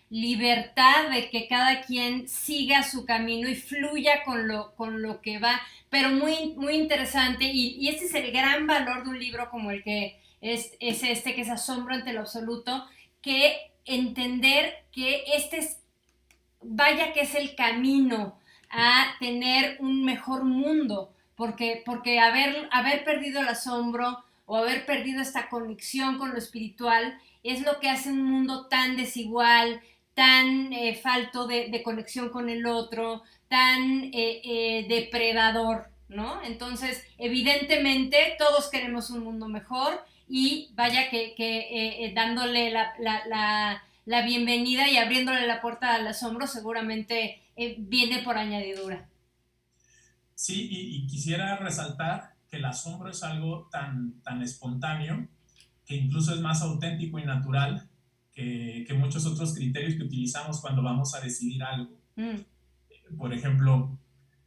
libertad de que cada quien siga su camino y fluya con lo que va, pero muy, muy interesante, y este es el gran valor de un libro como el que es que es Asombro ante lo absoluto, que entender que vaya que es el camino a tener un mejor mundo, porque haber perdido el asombro o haber perdido esta conexión con lo espiritual es lo que hace un mundo tan desigual, tan falto de conexión con el otro, tan depredador, ¿no? Entonces, evidentemente, todos queremos un mundo mejor, y vaya que dándole la bienvenida y abriéndole la puerta al asombro seguramente viene por añadidura. Sí, y quisiera resaltar que el asombro es algo tan espontáneo que incluso es más auténtico y natural que muchos otros criterios que utilizamos cuando vamos a decidir algo. Por ejemplo,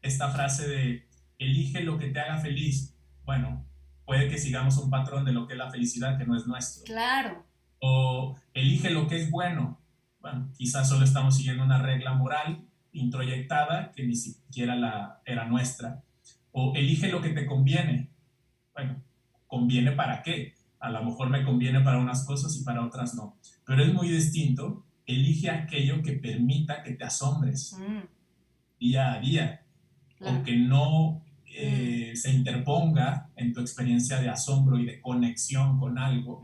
esta frase de elige lo que te haga feliz. Bueno, puede que sigamos un patrón de lo que es la felicidad que no es nuestro. Claro. O elige lo que es bueno. Bueno, quizás solo estamos siguiendo una regla moral introyectada que ni siquiera era nuestra. O elige lo que te conviene. Bueno, ¿conviene para qué? A lo mejor me conviene para unas cosas y para otras no. Pero es muy distinto. Elige aquello que permita que te asombres día a día. Claro. O que no se interponga en tu experiencia de asombro y de conexión con algo.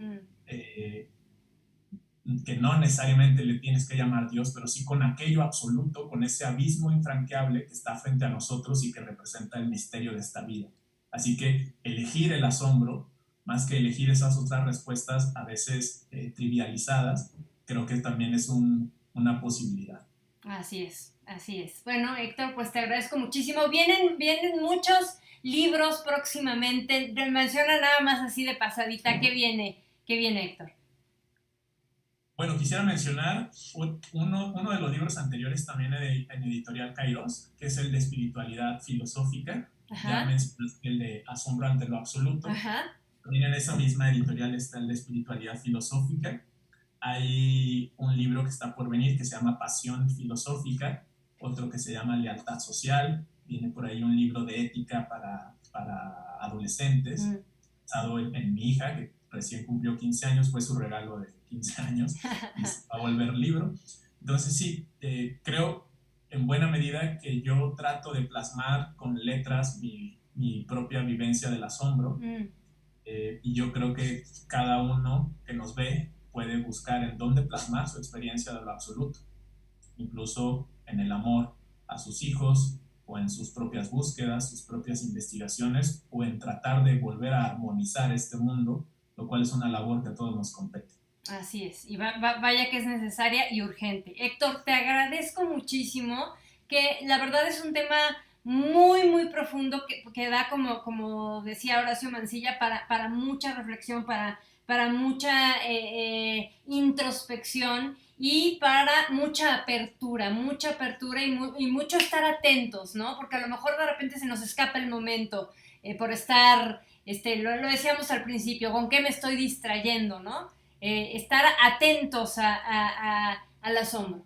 Que no necesariamente le tienes que llamar Dios, pero sí con aquello absoluto, con ese abismo infranqueable que está frente a nosotros y que representa el misterio de esta vida. Así que elegir el asombro más que elegir esas otras respuestas a veces trivializadas, creo que también es una posibilidad. Así es, así es. Bueno, Héctor, pues te agradezco muchísimo. Vienen muchos libros próximamente. Menciona nada más así de pasadita. ¿Qué viene, Héctor? Bueno, quisiera mencionar uno de los libros anteriores también en Editorial Kairos, que es el de espiritualidad filosófica. Ya Ajá, mencionaste el de Asombro ante lo absoluto. ajá. También en esa misma editorial está el de espiritualidad filosófica. Hay un libro que está por venir que se llama Pasión filosófica, otro que se llama Lealtad social. Viene por ahí un libro de ética para adolescentes, basado en mi hija, que recién cumplió 15 años, fue su regalo de 15 años y se va a volver libro. Entonces sí, creo en buena medida que yo trato de plasmar con letras mi propia vivencia del asombro, y yo creo que cada uno que nos ve puede buscar en dónde plasmar su experiencia de lo absoluto, incluso en el amor a sus hijos o en sus propias búsquedas, sus propias investigaciones o en tratar de volver a armonizar este mundo, lo cual es una labor que a todos nos compete. Así es, y vaya que es necesaria y urgente. Héctor, te agradezco muchísimo, que la verdad es un tema muy, muy profundo que da, como decía Horacio Mancilla, para mucha reflexión, para mucha introspección y para mucha apertura y mucho estar atentos, ¿no? Porque a lo mejor de repente se nos escapa el momento por estar, lo decíamos al principio, ¿con qué me estoy distrayendo, no? Estar atentos al asombro.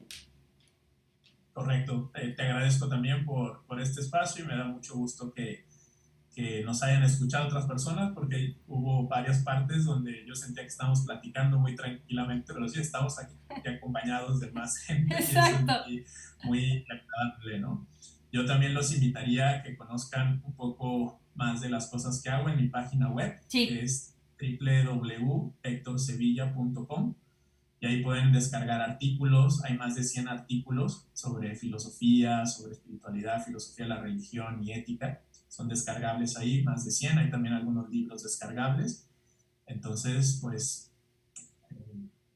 Correcto. Te agradezco también por este espacio y me da mucho gusto que nos hayan escuchado otras personas, porque hubo varias partes donde yo sentía que estábamos platicando muy tranquilamente, pero sí estamos aquí acompañados de más gente. Exacto. Y eso es muy agradable, ¿no? Yo también los invitaría a que conozcan un poco más de las cosas que hago en mi página web, Sí. que es www.hectorsevilla.com, y ahí pueden descargar artículos. Hay más de 100 artículos sobre filosofía, sobre espiritualidad, filosofía de la religión y ética. Son descargables ahí, más de 100. Hay también algunos libros descargables. Entonces, pues,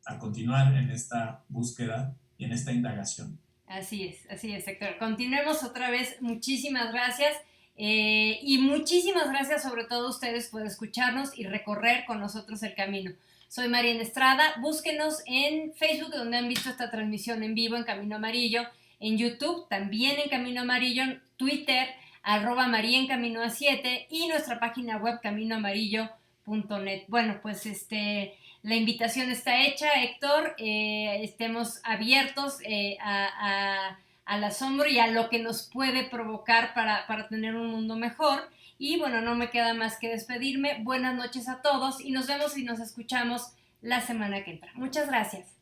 a continuar en esta búsqueda y en esta indagación. Así es, Héctor. Continuemos otra vez. Muchísimas gracias. Y muchísimas gracias sobre todo a ustedes por escucharnos y recorrer con nosotros el camino. Soy Mariana Estrada. Búsquenos en Facebook, donde han visto esta transmisión en vivo en Camino Amarillo. En YouTube, también en Camino Amarillo. En Twitter, @María en Camino a 7. Y nuestra página web, caminoamarillo.net. Bueno, pues la invitación está hecha, Héctor. Estemos abiertos al asombro y a lo que nos puede provocar para tener un mundo mejor. Y bueno, no me queda más que despedirme. Buenas noches a todos y nos vemos y nos escuchamos la semana que entra. Muchas gracias.